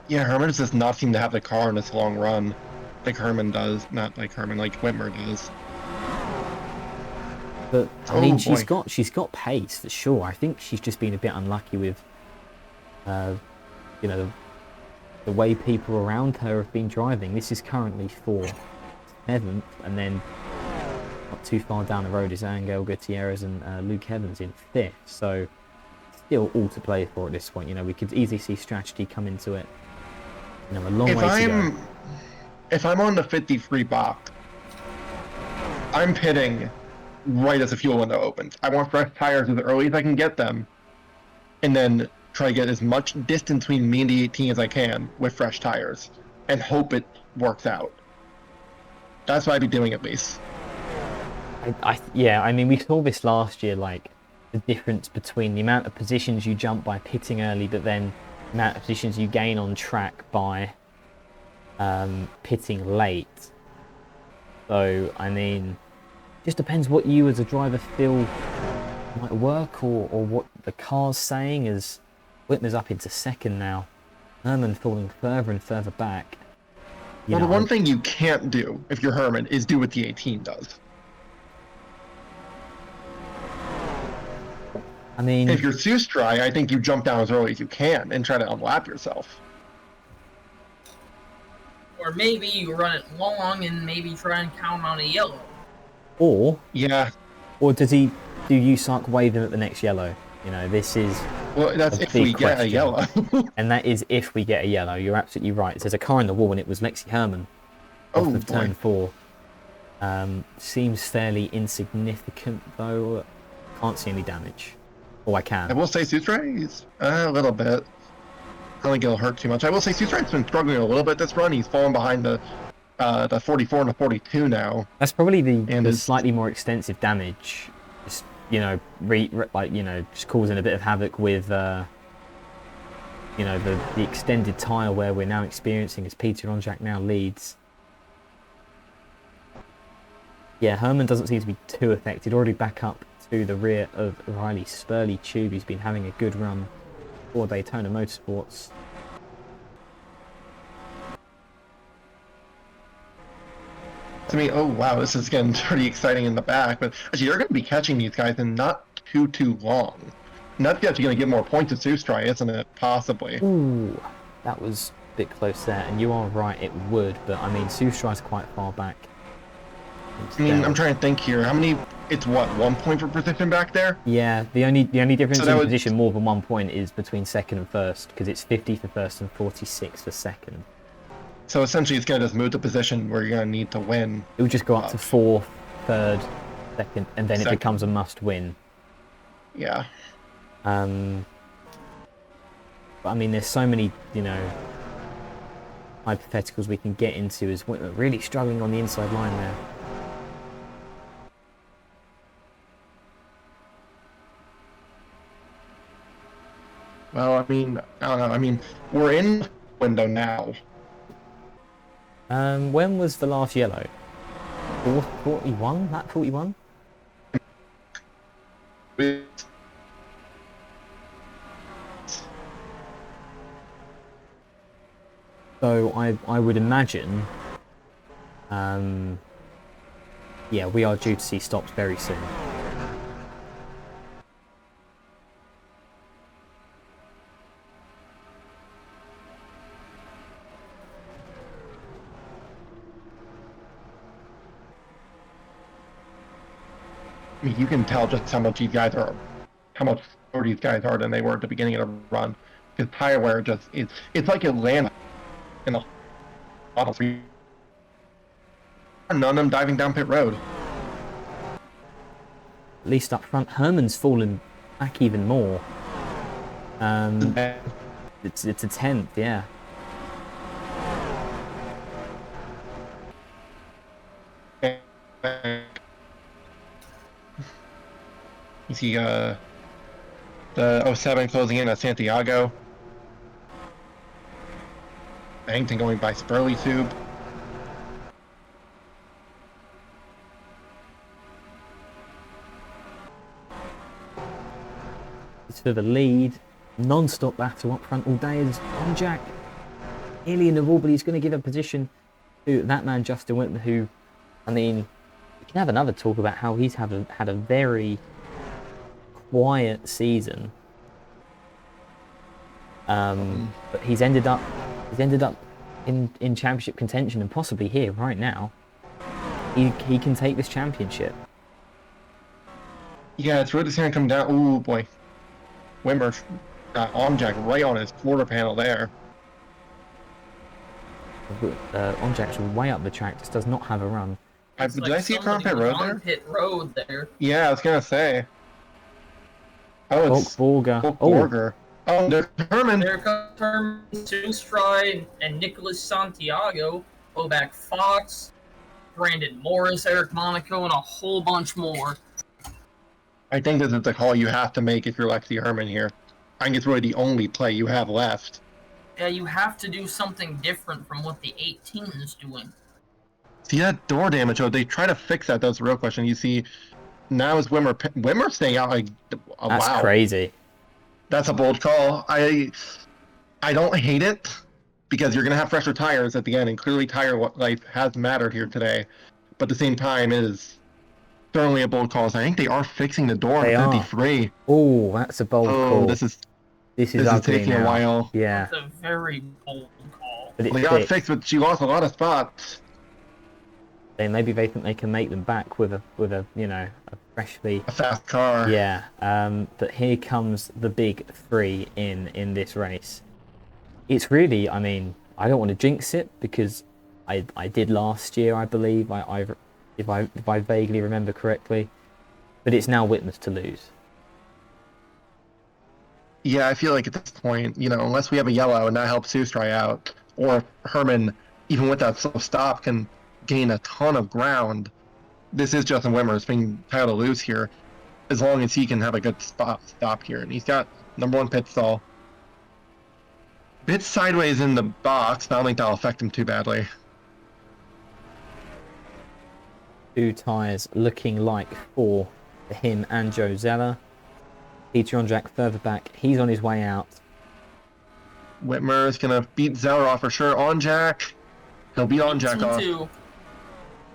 Yeah, Herman does not seem to have the car in this long run, like Herman does. Not like Herman, like Whitmer does. But I mean, boy. she's got pace for sure. I think she's just been a bit unlucky with, you know, the way people around her have been driving. This is currently for 7th, and then not too far down the road is Angel Gutierrez and Luke Evans in 5th. So still all to play for at this point. You know, we could easily see strategy come into it. You know, a long way to go. If I'm on the 53 box, I'm pitting right as the fuel window opens. I want fresh tires as early as I can get them, and then try to get as much distance between me and the 18 as I can with fresh tires, and hope it works out. That's what I'd be doing at least. Yeah, I mean, we saw this last year, like the difference between the amount of positions you jump by pitting early, but then the amount of positions you gain on track by pitting late. So, I mean, just depends what you as a driver feel might work, or what the car's saying, as Whitmer's up into 2nd now. Herman falling further and further back. Well, the one thing you can't do if you're Herman is do what the 18 does. I mean, if you're Sustrai, I think you jump down as early as you can and try to unlap yourself. Or maybe you run it long and maybe try and count on a yellow. or Yeah. or do USARC wave him at the next yellow? You know, this is Well, that's a if big we get a question. yellow. And that is if we get a yellow. You're absolutely right. There's a car in the wall, and it was Lexi Herman off Oh, of turn boy. 4. Seems fairly insignificant, though. Can't see any damage. Oh, I I can. will say Sustrai's a little bit. I don't think it'll hurt too much. I will say Sustrai's been struggling a little bit this run. He's fallen behind the 44 and the 42 now. That's probably the it's- slightly more extensive damage. Just, you know, just causing a bit of havoc with, you know, the extended tyre wear we're now experiencing as Peter Onjak now leads. Yeah, Herman doesn't seem to be too affected. Already back up to the rear of Riley Spurley Tube, who's been having a good run for Daytona Motorsports. To me, oh wow, this is getting pretty exciting in the back. But actually, you're going to be catching these guys in not too long. And that's actually going to get more points to Sustrai, isn't it? Possibly. Ooh, that was a bit close there, and you are right, it would, but I mean, Sustrai's quite far back. I mean, I'm trying to think here. How many? It's what, 1 point for position back there? Yeah, the only difference So that in would- position more than 1 point is between 2nd and 1st, because it's 50 for 1st and 46 for 2nd. So essentially, it's going to just move the position where you're going to need to win. It would just go up to 4th, 3rd, 2nd, and then it Second. becomes a must-win. Yeah. But I mean, there's so many, you know, hypotheticals we can get into, as we're really struggling on the inside line there. Well, I mean, I don't know. I mean, we're in the window now. When was the last yellow? 41? That 41? So I would imagine, yeah, we are due to see stops very soon. I mean, you can tell just how much slower these guys are than they were at the beginning of the run. Because tire wear just it's like Atlanta in a lot of none of them diving down pit road. At least up front, Herman's fallen back even more. It's a 10th, yeah. You see the 07 closing in at Santiago. Bangton going by Spurley Tube. It's for the lead. Non-stop battle up front all day as on Jack. Nearly in the wall, but he's going to give a position to that man, Justin Whitman, who, I mean, we can have another talk about how he's had a very quiet season. But he's ended up in championship contention and possibly here right now. He can take this championship. Yeah, it's really just gonna come down. Ooh boy, Wimmer got Omjack right on his quarter panel there. Omjack's way up the track, just does not have a run. Did I see a car on pit road there? Pit road there. Yeah, I was gonna say. Oh, it's Borger. Borger. Oh, there's Herman. There comes Herman, Stride, and Nicholas Santiago, Boback Fox, Brandon Morris, Eric Monaco, and a whole bunch more. I think this is the call you have to make if you're Lexi Herman here. I think it's really the only play you have left. Yeah, you have to do something different from what the 18 is doing. See that door damage? Oh, they try to fix that. That's the real question. You see, now is Wimmer staying out like That's wow. crazy. That's a bold call. I don't hate it because you're gonna have fresher tires at the end, and clearly tire life has mattered here today. But at the same time, it is certainly a bold call. So I think they are fixing the door on 53. Oh, that's a bold call. This is ugly taking now. a while. Yeah. It's a very bold call. But They got fixed, but she lost a lot of spots. Maybe they think they can make them back with a a freshly A fast car. Yeah. But here comes the big three in this race. It's really, I mean, I don't want to jinx it because I did last year, I believe. If I vaguely remember correctly, but it's now Whitmer's to lose. Yeah, I feel like at this point, unless we have a yellow and that helps Sustry out, or if Herman, even with that slow stop, can gain a ton of ground, this is Justin Wimmer's being titled to lose here, as long as he can have a good stop here. And he's got #1 pit stall. Bit sideways in the box, but I don't think that'll affect him too badly. 2 tyres looking like for him and Joe Zeller. Peter Onjak further back. He's on his way out. Whitmer is going to beat Zeller off for sure. Onjak. He'll beat Onjak off.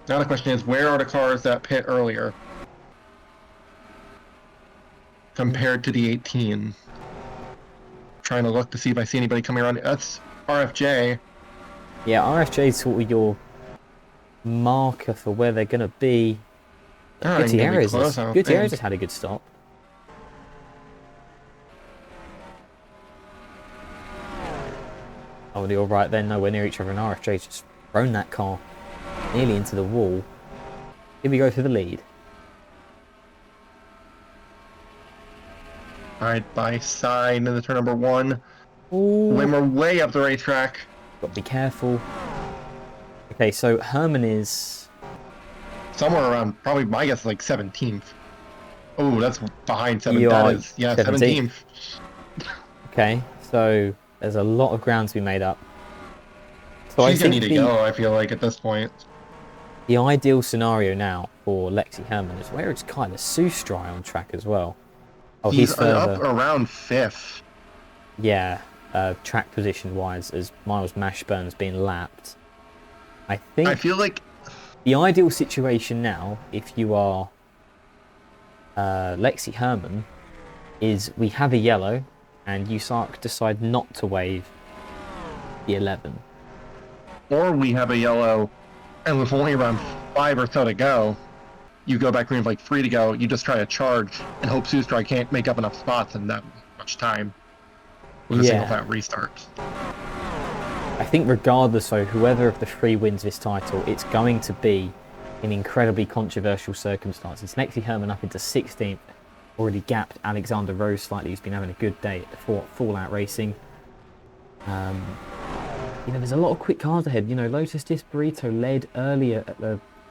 Now the question is, where are the cars that pit earlier compared to the 18? Trying to look to see if I see anybody coming around. That's RFJ. Yeah, RFJ is sort of your marker for where they're going to be. Gutierrez has had a good stop. Oh, they're all right then, nowhere near each other, and RFJ's just thrown that car nearly into the wall. Here we go for the lead. Alright, by side into turn #1. Ooh. Wimmer way up the racetrack. Got to be careful. Okay, so Herman is somewhere around, probably my guess, like 17th. Oh, that's behind 7th. You that are is, yeah, 17th. Okay, So there's a lot of ground to be made up. So She's I gonna think need to go, I feel like, at this point. the ideal scenario now for Lexi Herman is where it's kind of Sustry on track as well. Oh, he's up further. around 5th. Yeah, track position wise, as Miles Mashburn's been lapped. I think I feel like the ideal situation now, if you are Lexi Herman, is we have a yellow and USARC decide not to wave the 11. or we have a yellow, and with only around 5 or so to go, you go back green with like 3 to go, you just try to charge and hope Sustry can't make up enough spots in that much time with a single flat restart. I think regardless, though, whoever of the 3 wins this title, it's going to be in incredibly controversial circumstances. Lexi Herman up into 16th, already gapped Alexander Rose slightly, who's been having a good day at the Fallout Racing. You know, there's a lot of quick cars ahead. You know, Lotus Disc Burrito led earlier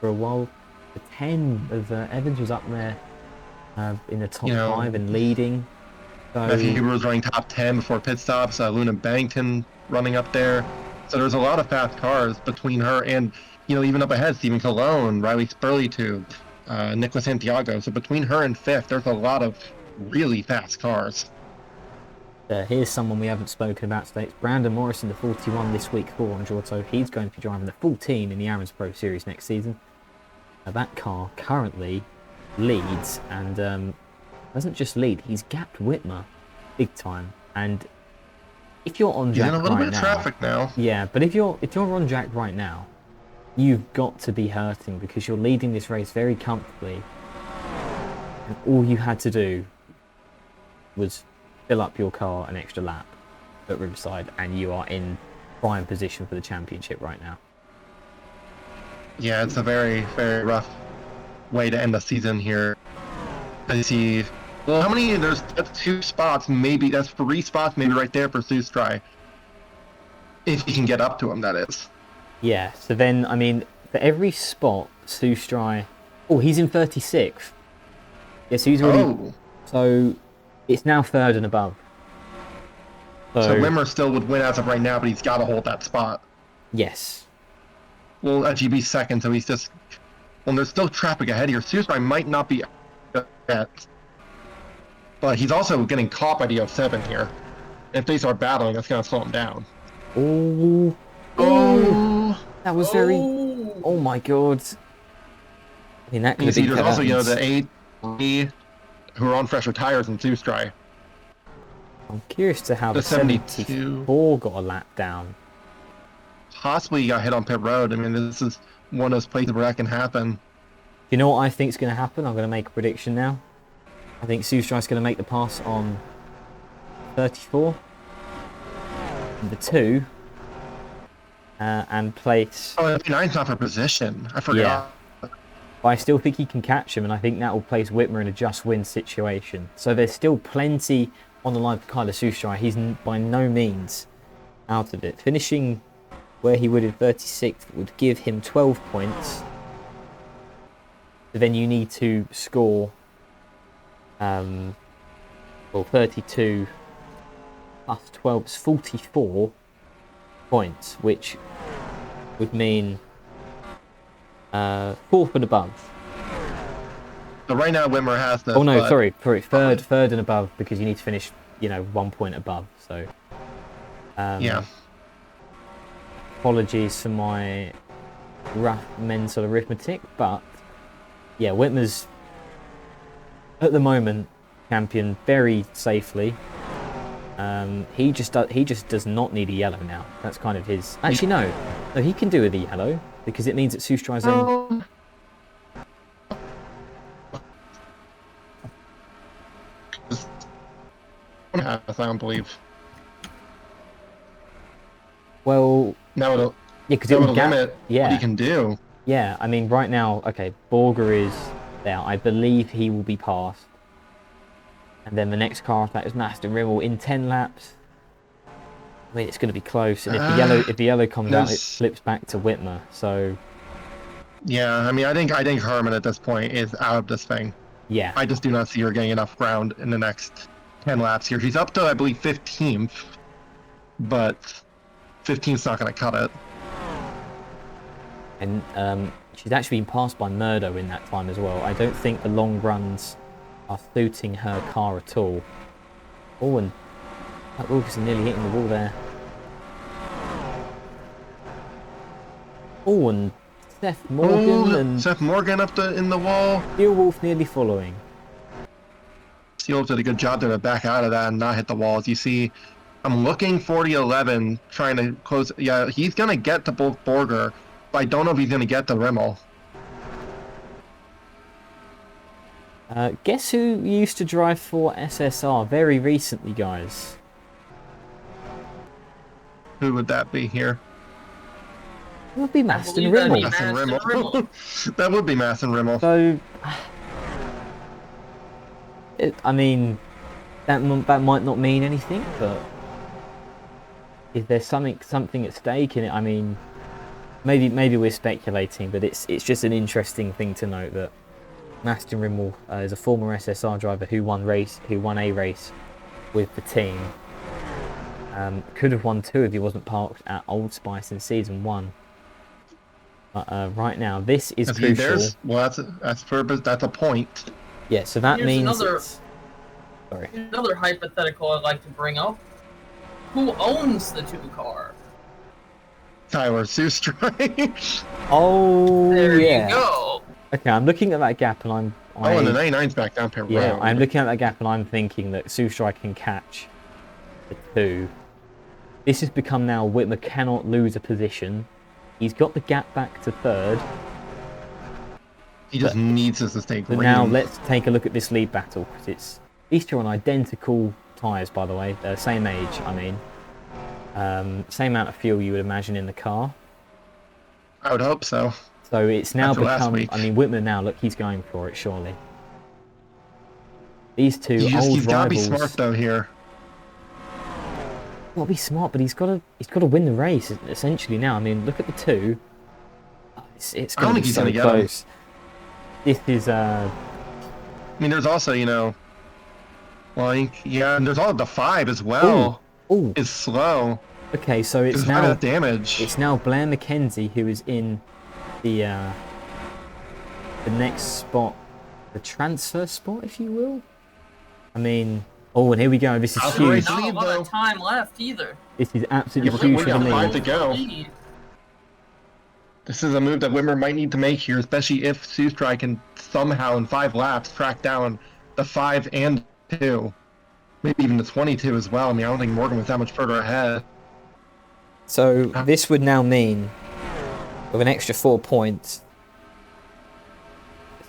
for a while. The 10 of Evans was up there in the top 5 and leading. So Matthew Huber was running top 10 before pit stops. Luna Bennington running up there. So there's a lot of fast cars between her and, you know, even up ahead, Stephen Colon, Riley Spurley, Nicolas Santiago. So between her and 5th, there's a lot of really fast cars. Here's someone we haven't spoken about today. It's Brandon Morrison, the 41 this week for Androtto. He's going to be driving the full team in the Aaron's Pro Series next season. That car currently leads and doesn't just lead, he's gapped Whitmer big time. And if you're on Jack He's in a little right bit of now, traffic now. yeah, but if you're on Jack right now, you've got to be hurting because you're leading this race very comfortably, and all you had to do was fill up your car an extra lap at Riverside, and you are in prime position for the championship right now. Yeah, it's a very, very rough way to end the season here. I see. Well, how many? That's 2 spots, maybe. That's 3 spots, maybe right there for Sustry. If you can get up to him, that is. Yeah, so then, I mean, for every spot, Sustry... Oh, he's in 36th. Yeah, so he's already... Oh. So, it's now 3rd and above. So Wimmer still would win as of right now, but he's got to hold that spot. Yes. Well, GB's 2nd, so he's just... Well, there's still traffic ahead here. Sustry might not be yet. But he's also getting caught by the 07 here. If they start battling, that's going to slow him down. Oh. Oh. That was very... Oh my god. I mean, that could You have see, been there's also, you know, curtains. the 8 who are on fresher tires in Sustry. I'm curious to how The the 72. 74 got a lap down. Possibly he got hit on pit road. I mean, this is one of those places where that can happen. You know what I think is going to happen? I'm going to make a prediction now. I think Sustry's going to make the pass on 34. Number 2. And place... Oh, 9's not for position. I forgot. But I still think he can catch him, and I think that will place Whitmer in a just-win situation. So there's still plenty on the line for Kyler Sustry. He's by no means out of it. Finishing where he would in 36th would give him 12 points. So then you need to score 32 plus 12 is 44 points, which would mean 4th and above. So right now Wimmer has this. Oh no, but... sorry, third and above, because you need to finish, you know, 1 point above. So yeah. Apologies for my rough mental arithmetic, but yeah, Whitmer's at the moment champion very safely. He just does not need a yellow now. That's kind of his. Actually, no, he can do with a yellow because it means that Sustry's in. I don't believe. Well, Now it'll. yeah, because it would limit yeah. what he can do. Yeah, I mean, right now, okay, Borger is there. I believe he will be passed. And then the next car after that is Master Rimmel in 10 laps. I mean, it's going to be close. And if the yellow comes out, it flips back to Whitmer. So yeah, I mean, I think Herman at this point is out of this thing. yeah, I just do not see her getting enough ground in the next 10 laps here. She's up to, I believe, 15th. but 15's not going to cut it. And she's actually been passed by Murdo in that time as well. I don't think the long runs are suiting her car at all. Oh, and that Wilkerson nearly hitting the wall there. Oh, and Seth Morgan and Seth Morgan up in the wall. Steel Wolf nearly following. Steel did a good job there to back out of that and not hit the wall. As you see, I'm looking 40-11, trying to close. Yeah, he's going to get to both Borger, but I don't know if he's going to get to Rimmel. Guess who used to drive for SSR very recently, guys? Who would that be here? It would be Maston believe that'd be Rimmel. Maston Maston Rimmel. Rimmel. That would be Maston Rimmel. So, I mean, that might not mean anything, but is there something at stake in it? I mean, maybe we're speculating, but it's just an interesting thing to note that Maston Rimmel is a former SSR driver who won a race with the team. Could have won 2 if he wasn't parked at Old Spice in season 1. But right now, this is crucial. Well, that's a point. Yeah, so that Here's means another- sorry. Another hypothetical I'd like to bring up. Who owns the 2 car? Tyler Sustre. Oh, There yeah. you go. Okay, I'm looking at that gap, and And the 99's back down Perot. yeah, I'm looking at that gap, and I'm thinking that Sustre can catch the 2. This has become now Whitmer cannot lose a position. He's got the gap back to 3rd. He just needs us to stay But green. now let's take a look at this lead battle, because these 2 are on identical tyres, by the way. They're same age, I mean. Same amount of fuel you would imagine in the car. I would hope so. So it's now After last become, week. I mean, Whitmer now, look, he's going for it, surely. These 2 old He's got to be rivals. smart though here. Well, be smart, but he's got to win the race essentially now. I mean, look at the 2. It's I don't going to think be he's so gonna get 'em. close. This is I mean, there's also, yeah, and there's all the 5 as well. oh, Is slow. okay. So it's There's not now enough damage. it's now Blair McKenzie who is in the next spot, the transfer spot, if you will. I mean, oh, and here we go. This is How's the huge. race? Not a lead, lot though. of time left either. This is absolutely Yeah, huge we for got the 5 lead. to go. Lead. This is a move that Whitmer might need to make here, especially if Sustre can somehow in 5 laps track down the 5 and 2. Maybe even the 22 as well. I mean, I don't think Morgan was that much further ahead. So this would now mean, with an extra 4 points,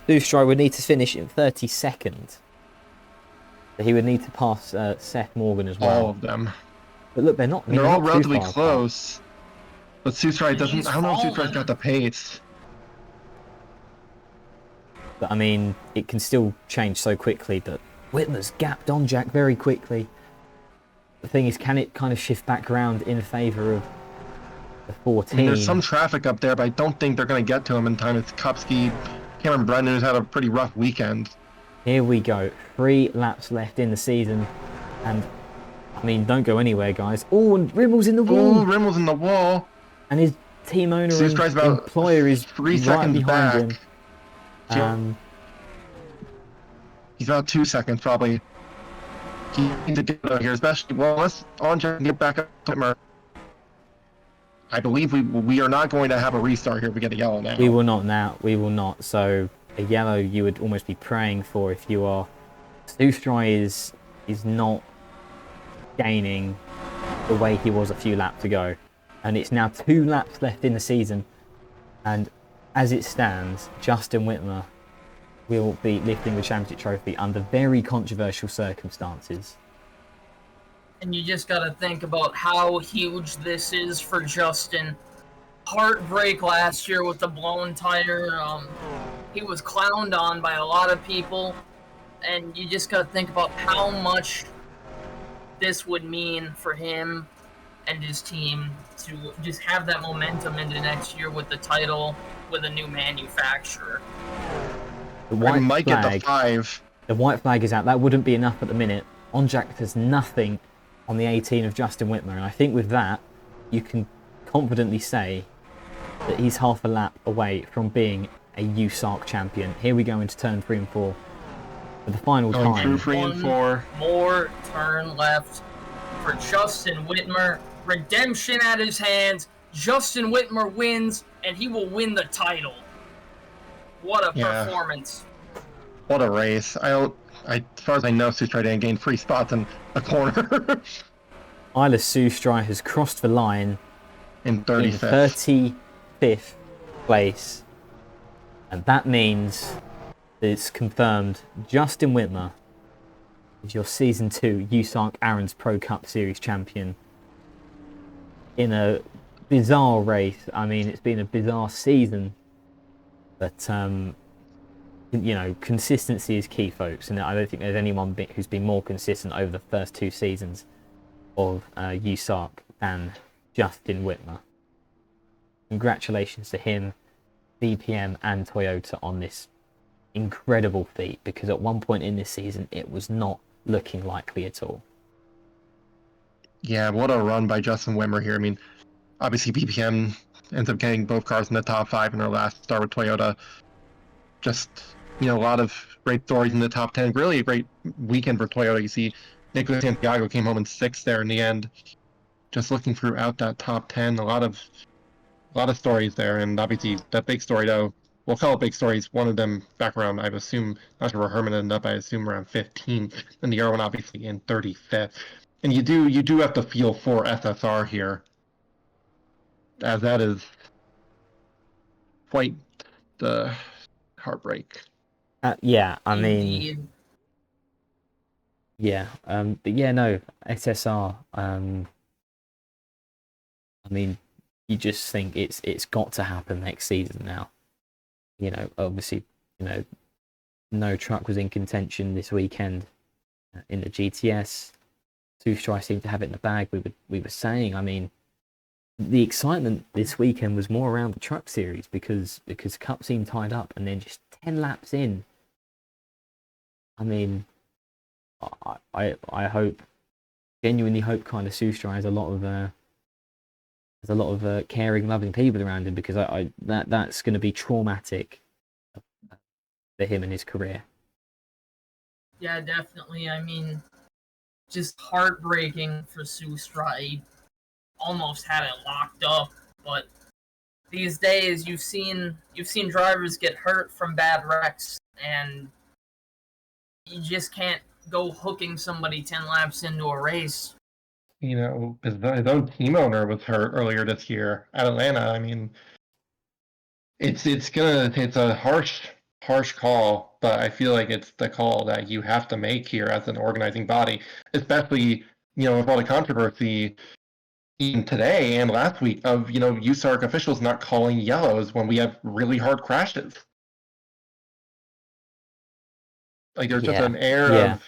Sustre would need to finish in 32nd. So he would need to pass Seth Morgan as well. All of them. But look, they're not. I mean, They're they're all not too relatively far apart. close. But Sustre And doesn't. he's I don't know if Sustre's fallen. got the pace. But I mean, it can still change so quickly. But Whitmer's gapped on Jack very quickly. The thing is, can it kind of shift back around in favour of the 14? I mean, there's some traffic up there, but I don't think they're going to get to him in time. It's Kupski, Cameron Brendan, who's had a pretty rough weekend. Here we go. 3 laps left in the season. And, I mean, don't go anywhere, guys. Oh, and Rimmel's in the wall. Ooh, Rimmel's in the wall. And his team owner and Sustre's about employer is 3 right seconds behind back. him. He's about 2 seconds, probably. He needs to get out here, especially, well, unless Andre can get back up to Whitmer. I believe we are not going to have a restart here if we get a yellow now. We will not now. We will not. So a yellow you would almost be praying for if you are. Sustre is not gaining the way he was a few laps ago. And it's now 2 laps left in the season. And as it stands, Justin Whitmer will be lifting the championship trophy under very controversial circumstances. And you just got to think about how huge this is for Justin. Heartbreak last year with the blown tire. He was clowned on by a lot of people. And you just got to think about how much this would mean for him and his team to just have that momentum into next year with the title, with a new manufacturer. The We white might flag, get the 5. the white flag is out. That wouldn't be enough at the minute. Onjak has nothing on the 18 of Justin Whitmer, and I think with that, you can confidently say that he's half a lap away from being a USARC champion. Here we go into turn 3 and 4 for the final Going time. through 3 and 4. More turn left for Justin Whitmer. Redemption at his hands. Justin Whitmer wins, and he will win the title. What a performance. What a race. As far as I know, Sustride gained 3 spots in a corner. Isla Sustrai has crossed the line in 35th. In 35th place. And that means that it's confirmed Justin Whitmer is your Season 2 USARC Aaron's Pro Cup Series champion in a bizarre race. I mean, it's been a bizarre season, but you know, consistency is key, folks, and I don't think there's anyone who's been more consistent over the first 2 seasons of USARC than Justin Whitmer. Congratulations to him, BPM and Toyota on this incredible feat, because at one point in this season it was not looking likely at all. Yeah, what a run by Justin Whitmer here. I mean, obviously BPM ends up getting both cars in the top 5 in her last start with Toyota. Just, you know, a lot of great stories in the top 10. Really a great weekend for Toyota. You see Nicolas Santiago came home in 6th there in the end. Just looking throughout that top 10, a lot of stories there, and obviously that big story though, we'll call it big stories, one of them back around, I assume, not sure where Herman ended up, I assume around 15, and the other one obviously in 35th. And you do have to feel for SSR here, as that is quite the heartbreak. Yeah, I mean, Indeed. yeah, but yeah, no, SSR, I mean, you just think it's got to happen next season now. You know, obviously, you know, no truck was in contention this weekend in the GTS. Sustrai seemed to have it in the bag. We were saying, I mean, the excitement this weekend was more around the truck series because Cup seemed tied up, and then just 10 laps in. I mean, I hope, genuinely hope, kind of Sustrai has a lot of caring, loving people around him, because that's going to be traumatic for him and his career. Yeah, definitely. I mean, just heartbreaking for Sustrai. He almost had it locked up, but these days you've seen drivers get hurt from bad wrecks, and you just can't go hooking somebody 10 laps into a race. You know, his own team owner was hurt earlier this year at Atlanta. I mean, it's a harsh call, but I feel like it's the call that you have to make here as an organizing body, especially, you know, with all the controversy even today and last week of, you know, USARC officials not calling yellows when we have really hard crashes. Like, there's just an air of,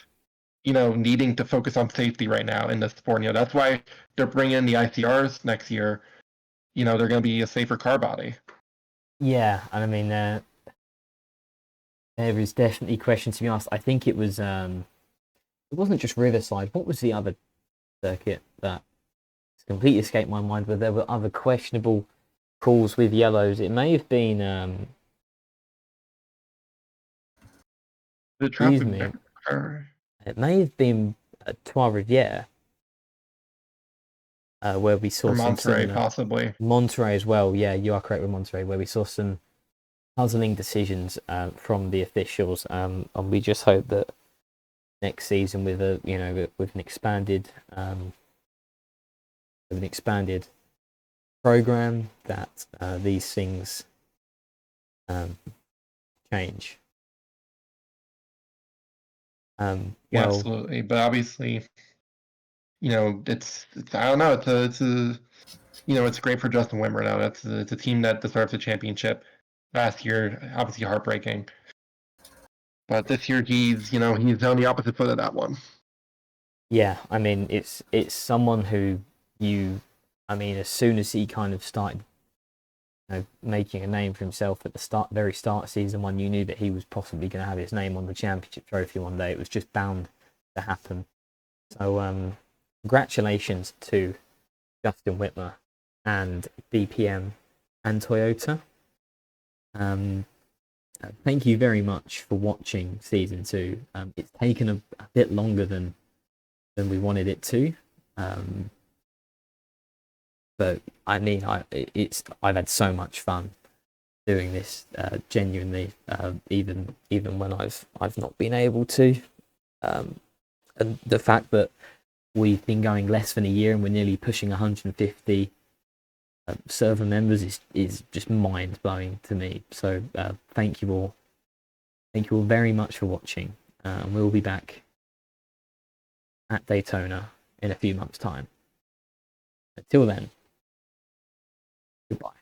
you know, needing to focus on safety right now in this sport. You know, that's why they're bringing the ICRs next year. You know, they're going to be a safer car body. Yeah, and I mean, there is definitely questions to be asked. I think it wasn't just Riverside. What was the other circuit that completely escaped my mind, where there were other questionable calls with yellows? It may have been excuse me. It may have been Trois Rivières, where we saw Monterey, possibly. Monterey as well. Yeah, you are correct with Monterey, where we saw some puzzling decisions from the officials. And we just hope that next season, with an expanded program, that these things change. Yeah, absolutely, but obviously, you know, it's I don't know. It's you know, it's great for Justin Whitmer now. It's a team that deserves a championship. Last year, obviously heartbreaking, but this year he's on the opposite foot of that one. Yeah, I mean, it's someone who as soon as he kind of started, you know, making a name for himself at the very start of season 1, you knew that he was possibly going to have his name on the championship trophy one day. It was just bound to happen. So congratulations to Justin Whitmer and BPM and Toyota. Thank you very much for watching season 2. It's taken a bit longer than we wanted it to, but I mean, I've had so much fun doing this, genuinely, even when I've not been able to, and the fact that we've been going less than a year and we're nearly pushing 150 server members is just mind blowing to me. So thank you all very much for watching, and we'll be back at Daytona in a few months' time. Until then, goodbye.